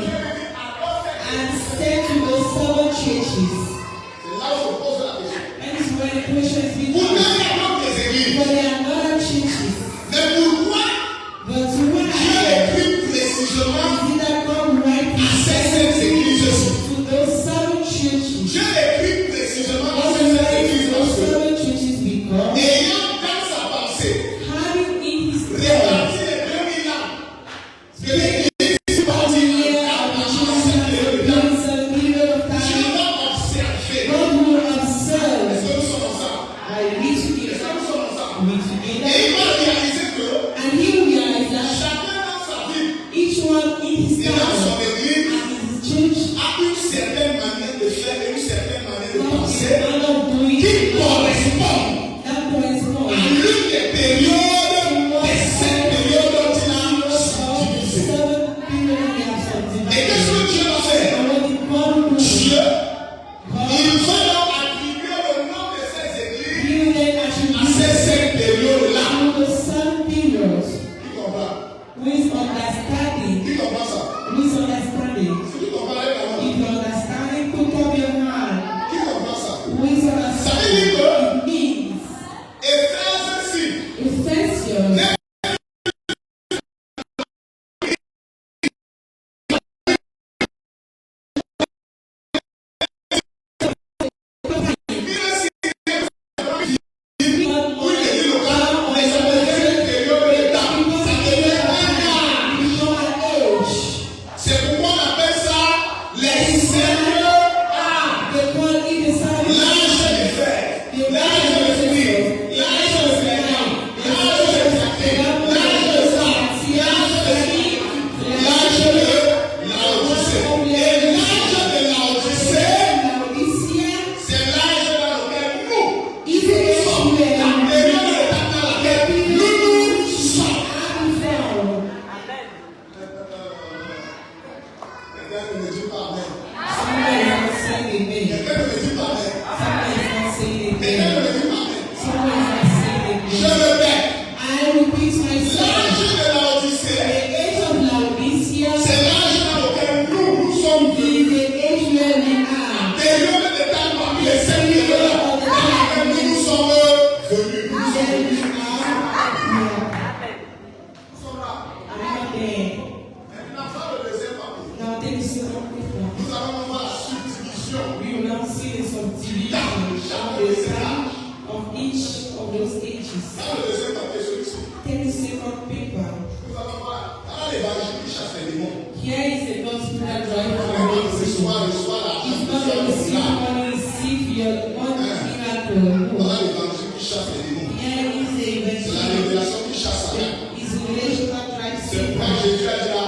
and send to those 7 churches? C'est là où je pose la question. That is where the question is being Pourtant, asked. il y a d'autres églises. But there are other churches. Mais pourquoi But Dieu why écrit précisément did that God write à ces églises? to those 7 churches? Dieu écrit précisément à God ces write to églises those parce que 7 churches because ayant dans sa pensée having in his thought réparti les 2000 ans de Here is the gospel that drives On our va recevoir le soir la It's not going to see money, receive your one miracle. Voilà l'évangile qui chasse les démons. Here is the C'est la révélation qui chasse la main. It's revelation that drives C'est pourquoi Jésus a dit à un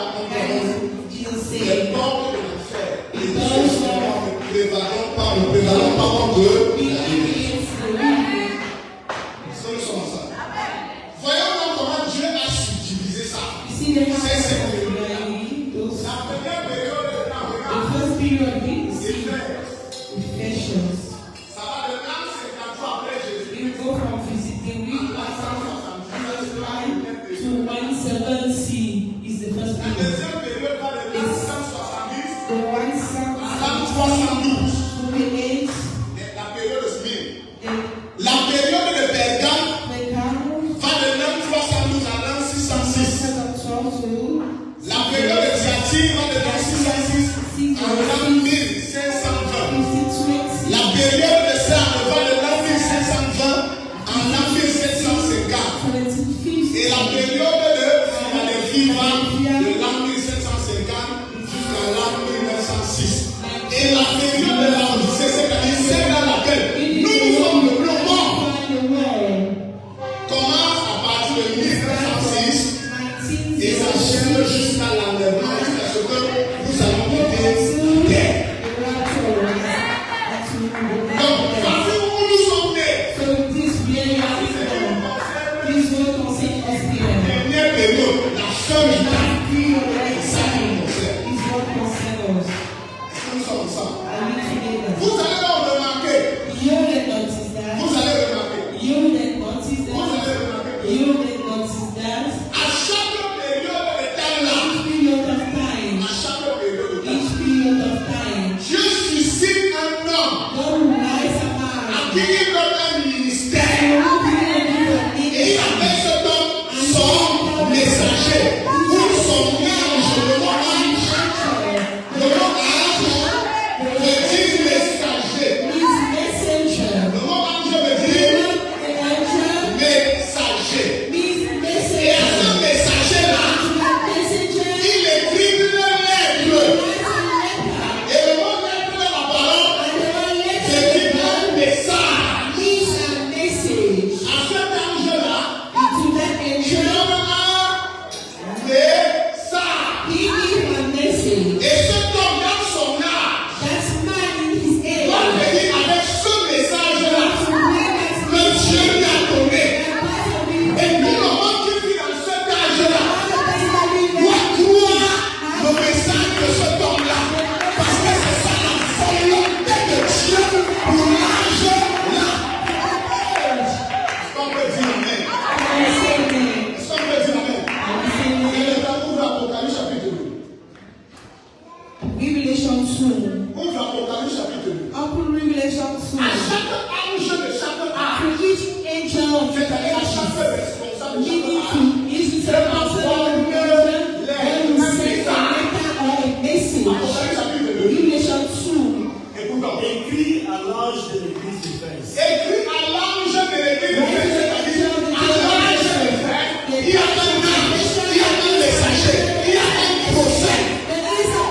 Jesus les said, portes de l'enfer, les choses ne prévalons pas contre eux. Voyons donc comment Dieu a subdivisé ça. See the La première période de temps, The regarde, first period we c'est see fait. Ephesians. Ça va de l'an 53 après Jésus. We go from visiting week to 170 is the first La period. deuxième période va de l'an 170 The à l'an 170 312. to the 8, La période de Smyrne. the La période de Pergame Pergamos, va de l'an 312 à l'an 606. 12 La période de Thyatire va de l'an 606 à l'an 1520. La période de Sardes va de l'an 1520 à l'an 1750. Et la période de Philadelphie va de l'an 1750 jusqu'à l'an 1906. Et la période de la Odyssée, c'est-à-dire celle dans laquelle nous sommes le monde, commence à partir de 1906 et s'achève jusqu'à l'enlèvement, jusqu'à ce que nous allons quitter terre. Donc, partout où nous sommes nés, dernière période, la seule étape, c'est ça qui nous concerne. Est-ce que nous sommes ensemble? Vous allez donc remarquer, vous allez remarquer, à chaque période de temps-là, à chaque période de temps, Dieu suscite un homme à qui il donne un ministère et il appelle cet homme son messager ou son ange. Le mot ange veut dire messager. Le mot ange veut dire messager. Et à ce messager-là, il écrit une lettre. Et le mot lettre de la parole, c'est qu'il a un message. À cet ange-là, il donne un message. Et cet homme dans son âge doit venir avec ce message-là que Dieu lui a donné. Et puis le monde qui vit dans cet âge-là doit croire le message de cet homme-là. Parce que c'est ça la volonté de Dieu pour l'âge-là. Est-ce qu'on peut dire amen? Est-ce qu'on peut dire amen? Et le temps ouvre l'Apocalypse chapitre 2. Revelation 2. Ouvre l'Apocalypse chapitre 2. Open Revelation 2. À chaque ange de chaque âge, To each angel of c'est-à-dire à chaque the responsable de meaning chaque âge, to is the when you send a letter or a message. Apocalypse chapitre 2. Revelation 2. Écoutons. Écrit à l'ange de l'église d'Éphèse. Écrit à l'ange de l'église d'Éphèse, c'est-à-dire à l'ange de l'Éphèse, il y a un ange, il y a un messager, il y a un prophète.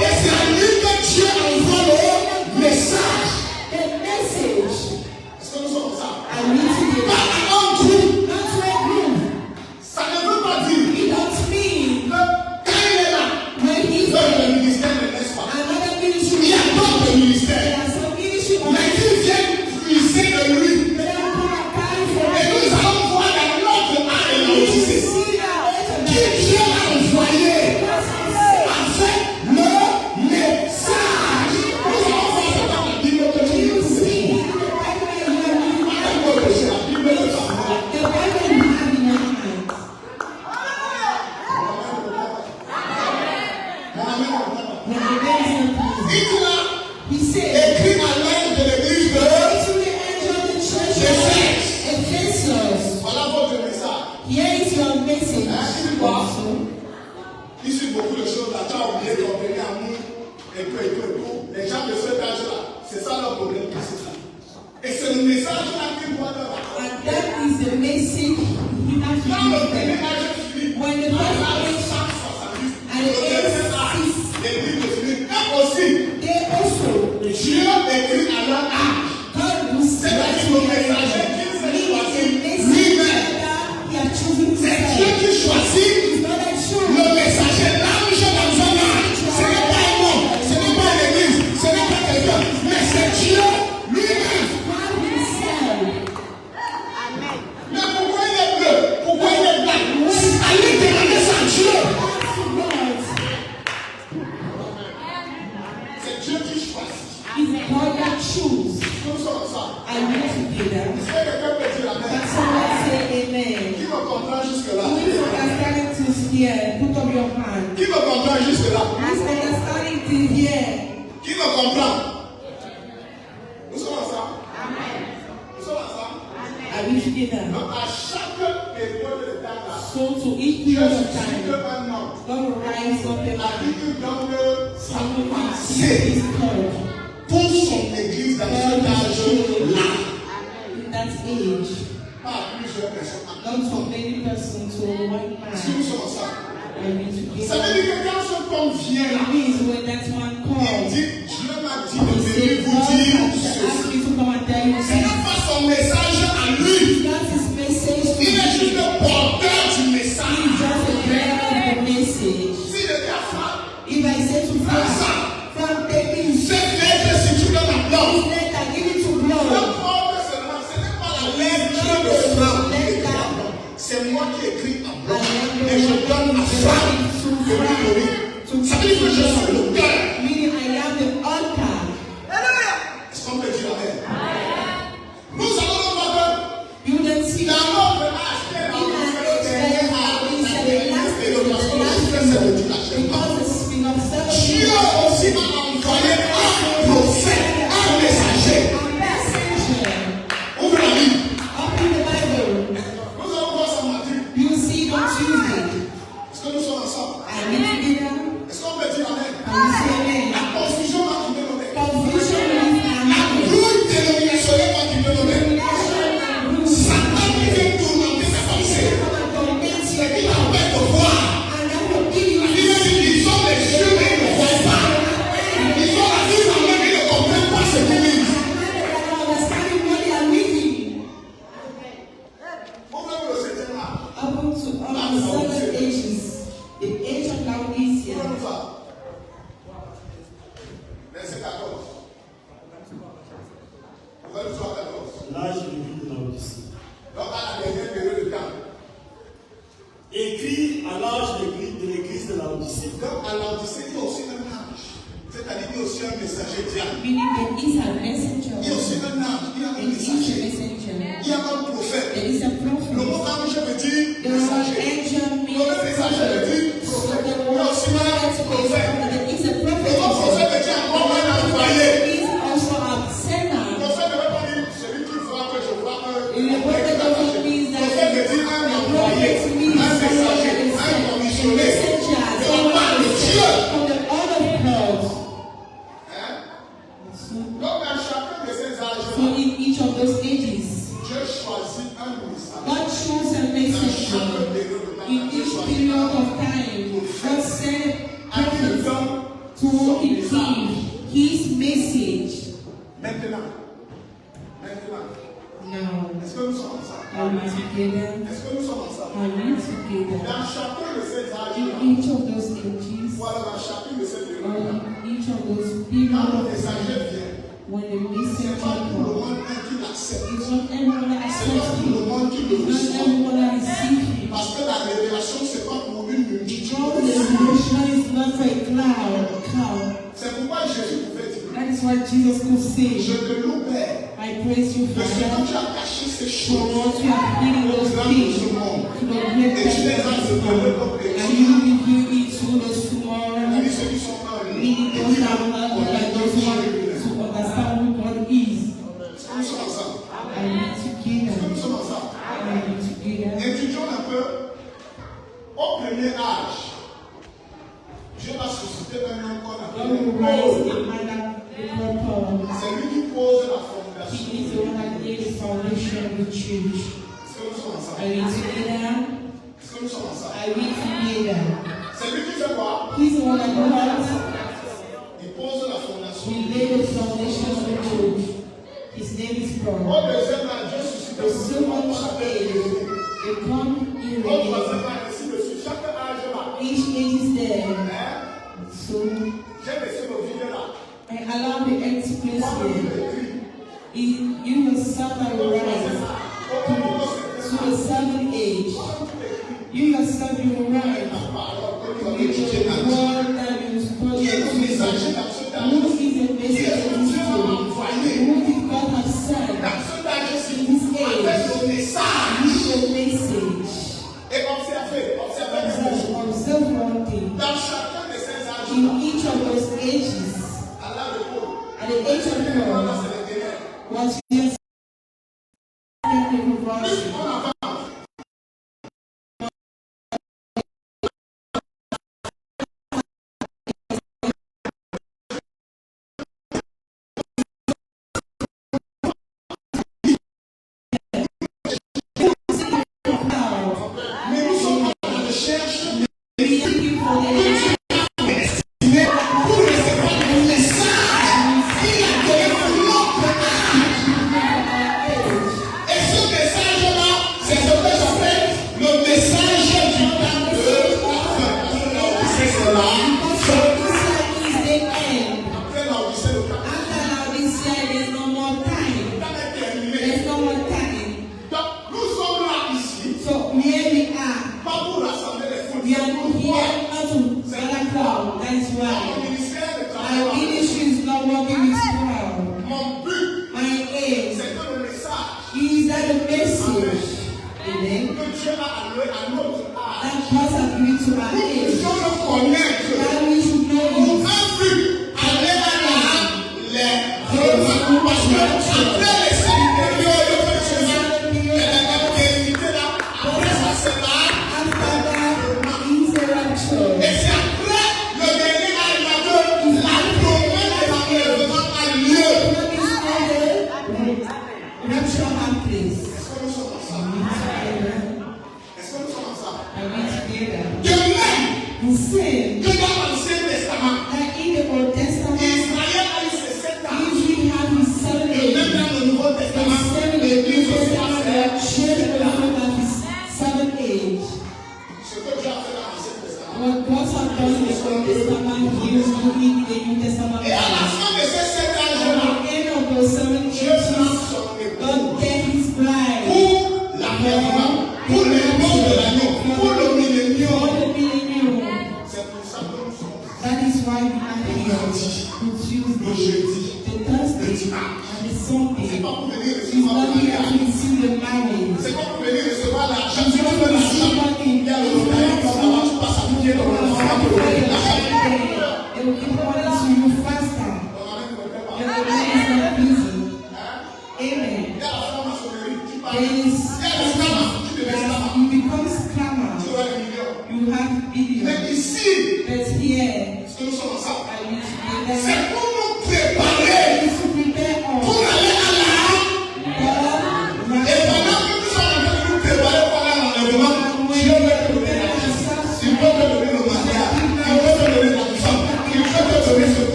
Et c'est à lui que Dieu envoie le message. Est-ce que nous sommes ensemble? Pas à un groupe. Ça ne veut pas dire que quand il est là, le ministère ne laisse pas. Il y a d'autres ministères, mais qui viennent puiser de lui. Et nous allons voir dans notre âme de l'Odyssée qui Dieu a envoyé avec le message. Nous allons voir ça dans la Bible que tu lis tous les jours. Avec le péché, la Bible de ta mère. Il dit là, écrit à l'ange de l'église de Éphèse. Voilà votre message. Ici, beaucoup de choses, là, tu as oublié d'opérer amour, et tout. Les gens de cet âge-là, c'est ça leur problème, c'est ça. Et c'est le message-là qu'ils doivent avoir. And that is the message he has Quand le premier given. âge finit, When the à l'âge first 170, and le the deuxième âge, of your hand. Qui me comprend jusque là? As understanding till here. Qui me comprend? Nous sommes ensemble. Nous sommes ensemble. Are we together? Donc à chaque période de temps là, So to each Dieu period of suscite time, un homme. God will rise up a La man. Bible donne sa Someone who pensée is called pour son église dans cet âge-là. in that age. Pas plusieurs personnes. Not from many persons to one Est-ce que nous man. sommes ensemble? Are we Ça together? veut dire que quand cet homme vient là, It means when that one il calls, dit, Dieu m'a dit he de says, venir vous God dire has ceci. asked me to come and tell you Ce this. n'est pas son message à lui. That's his message to Il est you. juste le porteur du He's message. just a bearer of the message. S'il était à faire, If I say to Frank, Frank, take this cette lettre, si tu donnes la blanche, letter, give it to le blood. porteur seulement, ce n'est pas la lettre de Franck qui écrit à blanc. C'est moi qui écris à blanc. Et je donne à Franck de lui. Ça veut dire que je suis le cœur. Meaning I am the altar. Est-ce qu'on peut dire amen? Nous allons le voir You can see dans notre âge, dans notre dernier âge, because the spirit of Dieu self aussi m'a envoyé un prophète, un messager. a messenger. Ouvre la Bible. Open the Bible. Nous allons voir ça mardi. You see on Tuesday. Est-ce que nous sommes ensemble? Are we together? Est-ce qu'on peut dire amen? Are we saying La amen? confusion va quitter nos têtes. Confusion is La amen. brouille dénominationnelle va quitter nos têtes. Denomination and rules. Satan qui vient tourmenter ta pensée. Come and convince C'est you. qui t'empêche de voir. And that will give you La Bible dit qu'ils ont les yeux mais ils ne voient pas. Ils ont la vie en main mais ils ne comprennent pas ce qu'ils lisent. understanding what they are reading. Ouvrez-vous le septième âge. Up to the seven ages, the age of Laodicea. Ouvrez-nous ça. Verset 14. Ouvrez-nous ça 14. L'âge de vie de Laodicée. Donc à la dernière période de temps. Écrit à l'âge de l'église de Laodicée. Donc à l'Odyssée, il y a aussi un âge. C'est-à-dire qu'il y a aussi un messager diable. Meaning there is a messenger. Il y a aussi un âge. Il y a un There is a messager. messenger. Il y a un prophète. There is a Le mot prophet. ange veut dire The word messager. angel Le means mot messager veut dire so prophète. the Il y a aussi un prophète. there is a Le mot prophet. prophète veut dire encore un envoyé. Is also a Le sender. prophète ne veut pas dire celui qui voit que je vois un Le prophet doesn't mean Le prophète veut dire un envoyé, un messager, un commissionné. De la part de Dieu. From the order of God. Hein? Donc dans chacun de ces So âges-là, in each of those ages, Dieu choisit un ministère. God chose a messenger. In each period of time, God sent prophets to give his message. Maintenant, Now, est-ce que nous sommes ensemble? are we together? Est-ce que nous sommes ensemble? Are we together? Dans chacun de ces âges-là, In each of those ages, voilà, dans chacune de ces or périodes-là, in each of those quand le periods, messager vient, when the c'est messenger pas tout le comes, monde qui l'accepte. it's not everyone that C'est pas accepts tout le him. monde qui le It's not reçoit. everyone that receives him. Parce que la révélation, c'est pas pour une multitude. God, the revelation is not for a cloud. C'est pourquoi Jésus pouvait dire, That is what Jesus could say. je te loue, Père, I praise you, de ce que Father, tu as caché ces for choses what you have hidden aux those grands de things ce monde. to the great Et tu les as révélés comme and you reveal it to those tomorrow, C'est-à-dire ceux qui sont en lui. meaning those that are not like those who want to understand who God is. Est-ce que nous sommes ensemble? Are we Est-ce que together? nous sommes ensemble? Are we together? Étudions un peu. Au premier âge, Dieu va susciter un homme qu'on God appelle will le rise Paul. a man that will call. C'est lui qui pose la He fondation. is the one that laid the foundation of the church. Est-ce que nous sommes ensemble? Are we together? Est-ce que nous sommes ensemble? Are we together? C'est lui qui fait quoi? He's the one that calls. Il pose la fondation. We lay the foundation of the church. His name is Au God. deuxième âge, Dieu suscite The second qu'on appelle age, they come in Au troisième the âge, ainsi de suite. Chaque âge là. each age is there. Hein? So J'ai laissé le vide là. I allow the empty place Quand il here. écrit, You yourself are au rise troisième âge, au moment où c'est to the seventh age. quand il écrit, You yourself you rise. la parole que tu as You étudiée the dans word that you spoke. Qui est le messager dans cet âge? Who is the Qui est messenger ce que Dieu a to? envoyé? Who did God have sent? Dans cet âge-ci, In this age, avec le message. with the message. Et observez, observez les choses. Observe one in each of those ages, at the age of 4, what you are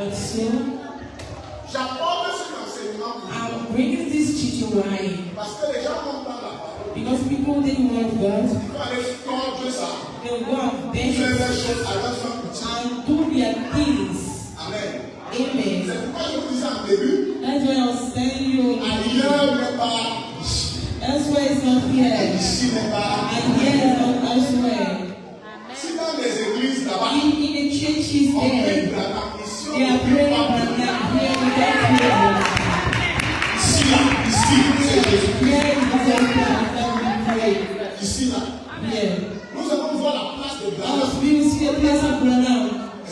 But soon, I'm bringing this teaching why? Because people didn't want God. They'll go and beg and do their things. Amen. That's why I was telling you. Elsewhere is not here. And here is not elsewhere. In the churches there, they are praying but they are praying without prayer. Yeah. We will see a place of Branham. I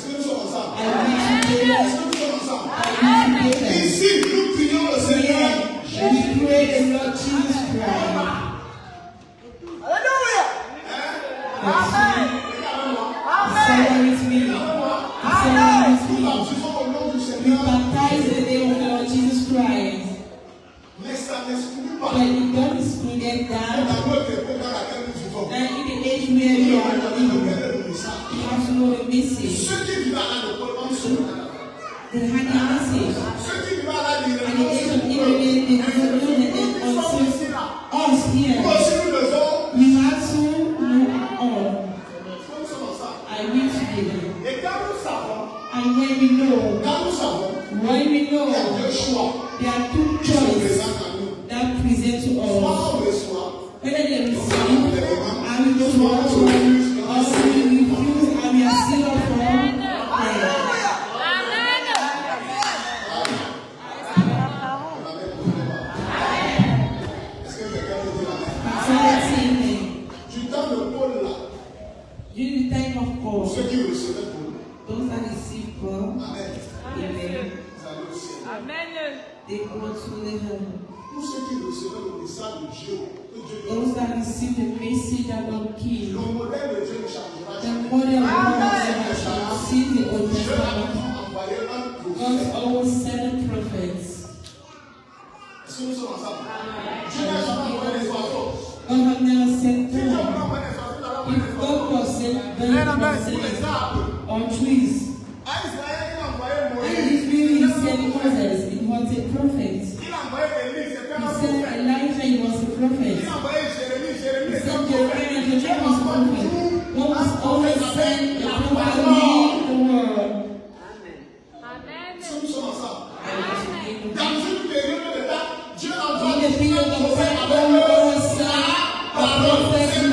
we pray the Lord Jesus Christ. Hallelujah. Amen. Say with me. Say with me. We baptize in the name of the Lord Jesus Christ. But you don't exclude that. And in the age where we are living, you have to know the message. The hidden message. And the age of ignorance, they don't know until us here. We have to know all. I will together. And when we know, there are two choices that present to us. Whether they receive, and we don't want to, or we refuse, and we are still up for prayer. During the time of Paul, those that receive Paul, amen. They go to the heaven. Those that receive the message that God gives, the model of God that receive the Old Testament, God always sent prophets. God has never sent them. If God was sent them on trees, and if really he sent Moses, it was a prophet. He sent Elijah, he was a prophet. He sent Jeremiah, Jeremiah was a prophet. God was always sent a prophet to lead the world. Amen. In the period of time, God will always send a prophet to the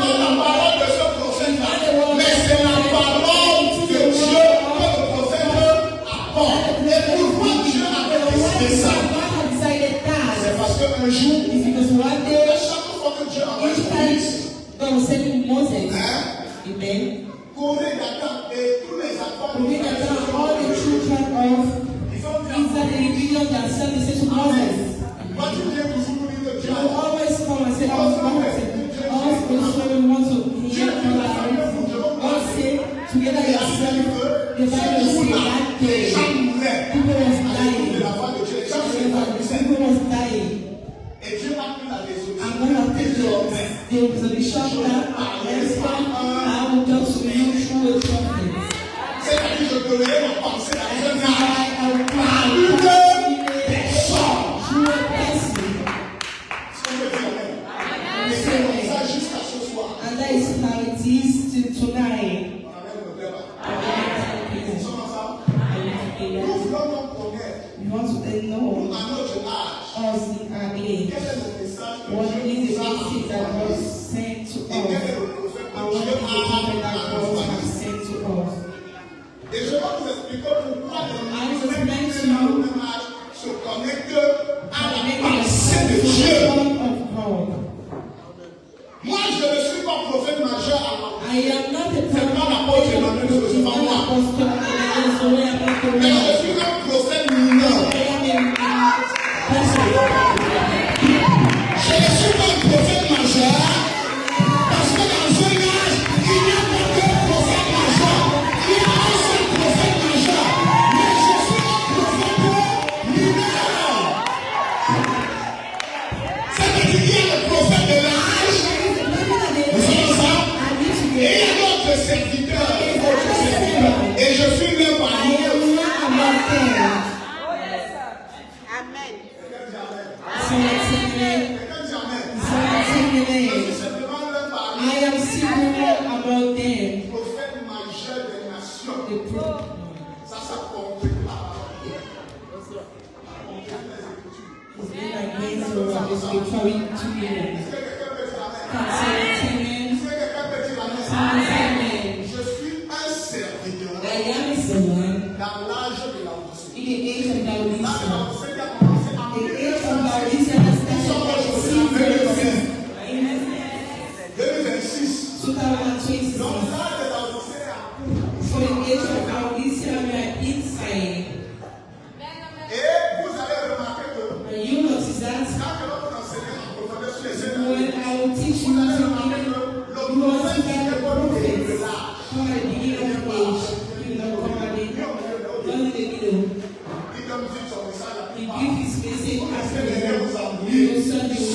world. Mais c'est la parole de Dieu que le prophète apporte. Et pourquoi Dieu avait décidé ça? C'est parce qu'un jour, chaque fois que Dieu envoie Moïse, Corée, Dathan et tous les enfants de Moi, tu viens toujours nous dire que Dieu together yourself, the Bible says that day, people was dying. People was dying. I'm going to take the resolution that next time I will just read through a prophet. And I will through a person. And that is how it is tonight. You want to know us in our age. What is the message that was sent to us? And what is the prophet that God has sent to us? I was meant to se connecte à la pensée de Dieu. Moi, je ne suis pas prophète majeur. I am not a prophet. Mais je suis un prophète mineur. Je ne suis pas un prophète majeur parce que dans un âge, il n'y a pas de prophète majeur. Il y a un seul prophète majeur. Mais je suis un prophète mineur. C'est-à-dire qu'il y a le prophète de l'âge. Vous savez ça? Et il y a d'autres serviteurs. Et je suis le parmi eux. the spiritual children. Can say amen? Someone say amen. I am a servant in the age of Laodicea. The age of Laodicea has started 2026. For the age of Laodicea, we are inside. And you notice that when I will teach you to you want to get the prophets from the beginning of the age. You will not come at it. Not in the middle. He gives his message after the you will send the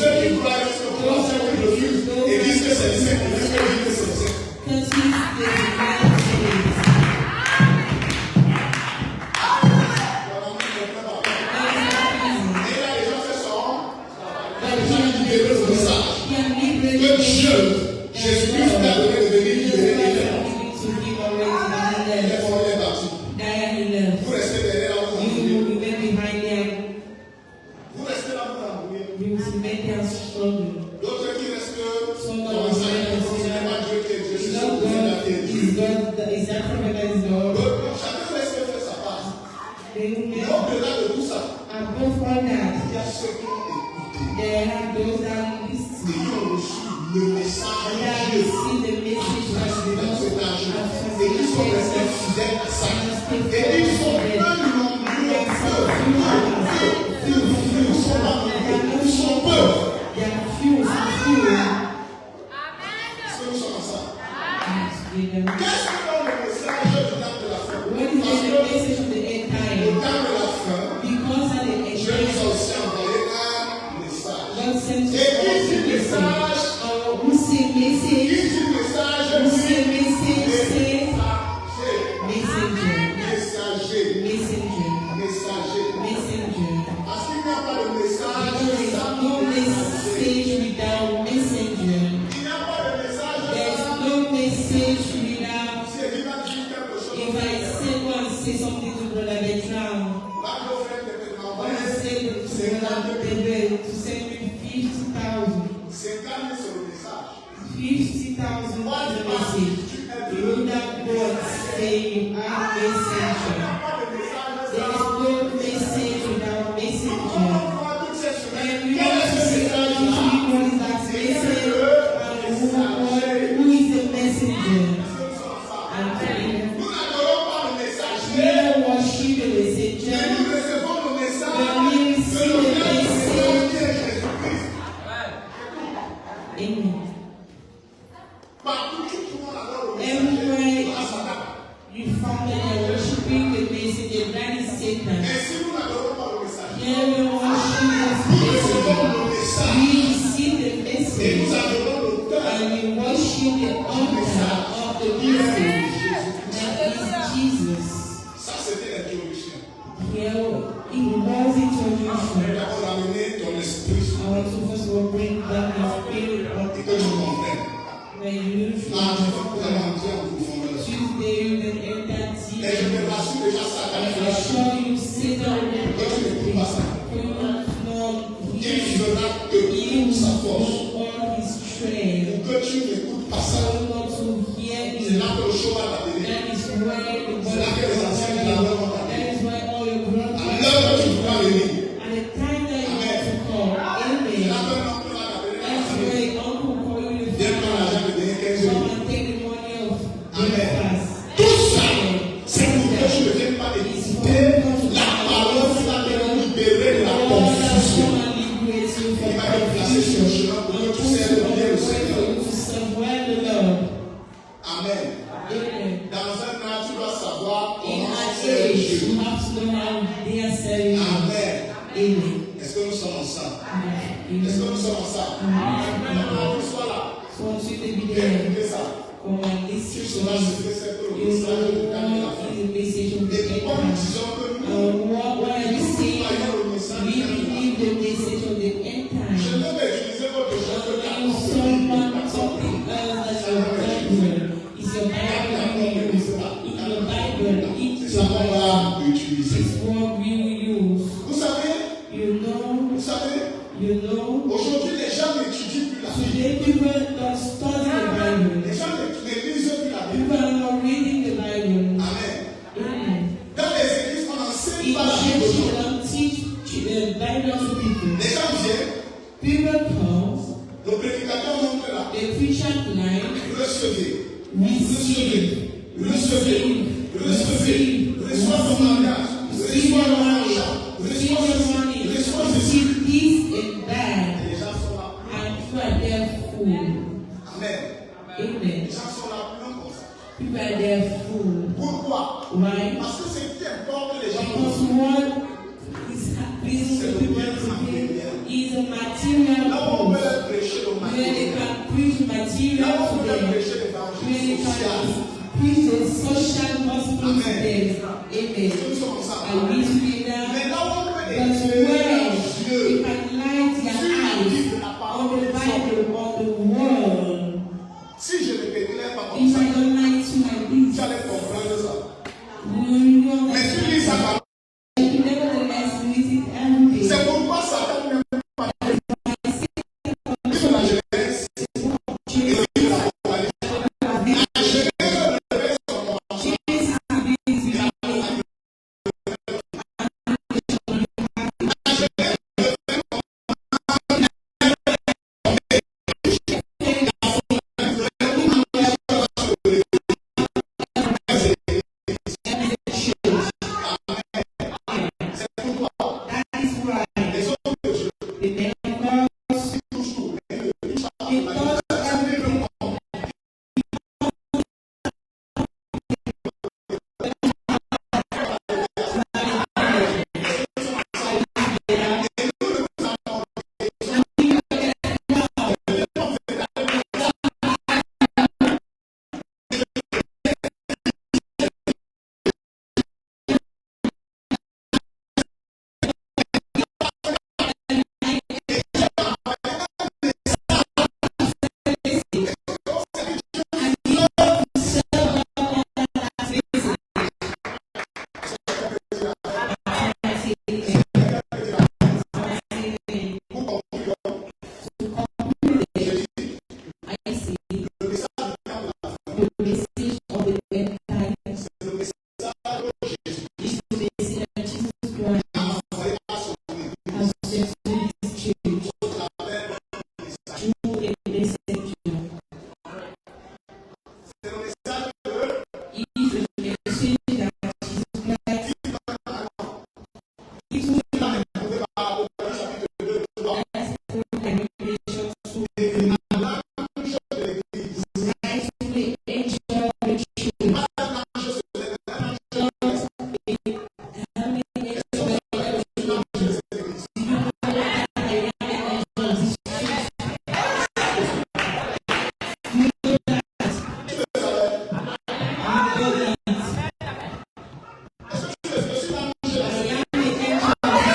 You know, aujourd'hui, les gens n'étudient plus la Bible. today people don't study the Bible. Les gens ne lisent plus la Bible. People are not reading the Bible. Amen. Amen. Dans les églises, on enseigne In pas la Bible. church, you don't teach the Bible to people. Les gens viennent, People come, le prédicateur montre là, the preacher line, recevez, receive, reçois ton mariage, reçois ton argent, reçois ceci. this and that, Les gens sont là. and people are there full. Amen. Amen. Les gens sont là plein comme ça. People are there full. Pourquoi? Why? Parce que ce qui importe les gens. Because what is pleasing the people today is a material Là où on food. peut prêcher le Where they matériel. can preach Là material où on to peut them. prêcher Where they l'évangile social. can preach the social gospel to them. Amen. Nous sommes ensemble. Are we together? Mais là où on peut But éclairer where leurs they yeux can light their eyes on the Bible, on the world. si je ne t'éclaire pas comme If ça, I don't light you like tu this, allais comprendre ça. you know Mais tu lis ça that. comme Nevertheless, we read it every day. c'est pourquoi Satan n'aime pas le livre de la Genèse et le livre de l'Apocalypse. La Genèse révèle son commencement. That is why the members they touch everything. I see the message of the end times is the message that Jesus Christ has sent to his church through a messenger. It is a message that Jesus Christ gives to man. That's the revelation to the Christ to the angel of the church. I am the angel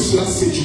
Start to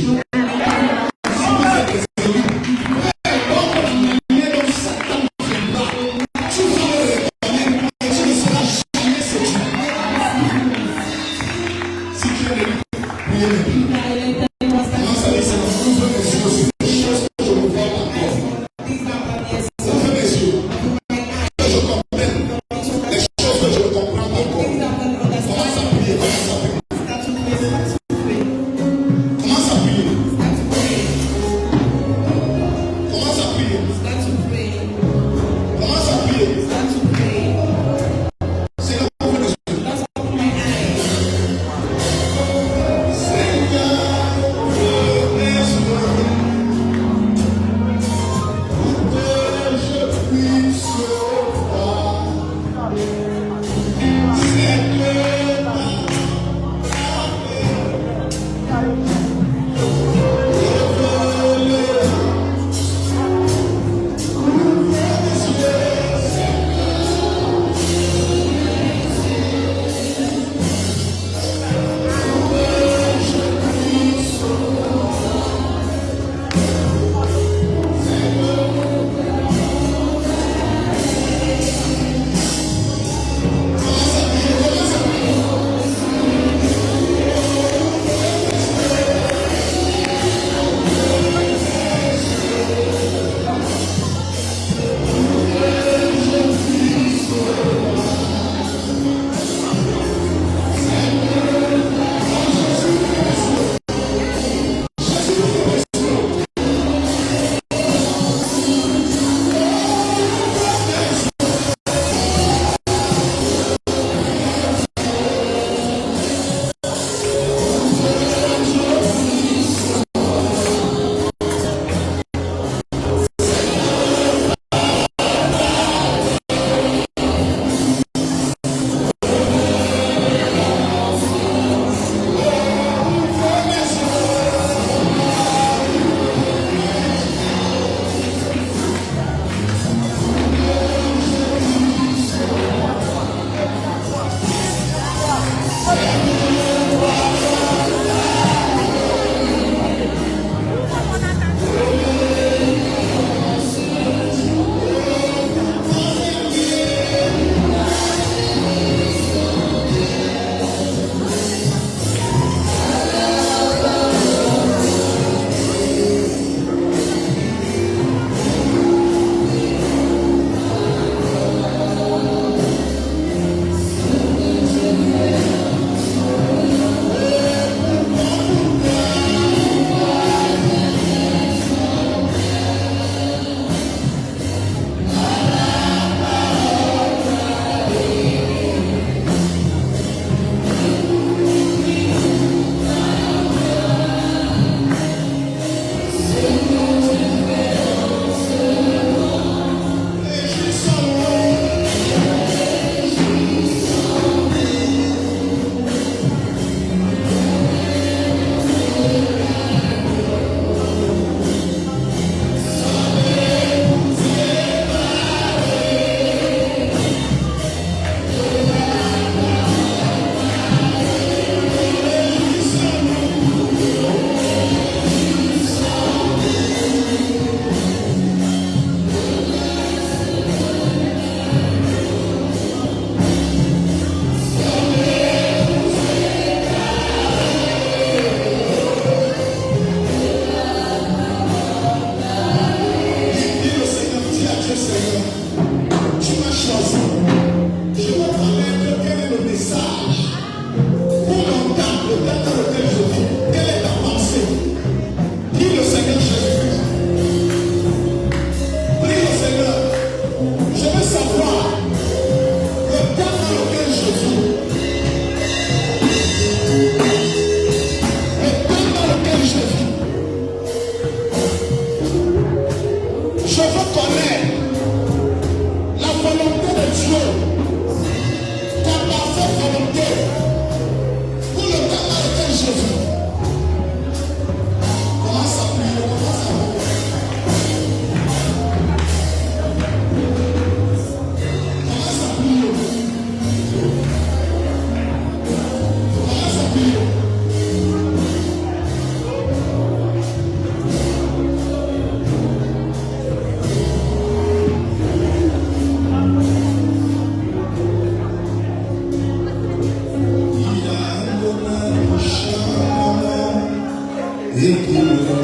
et qui me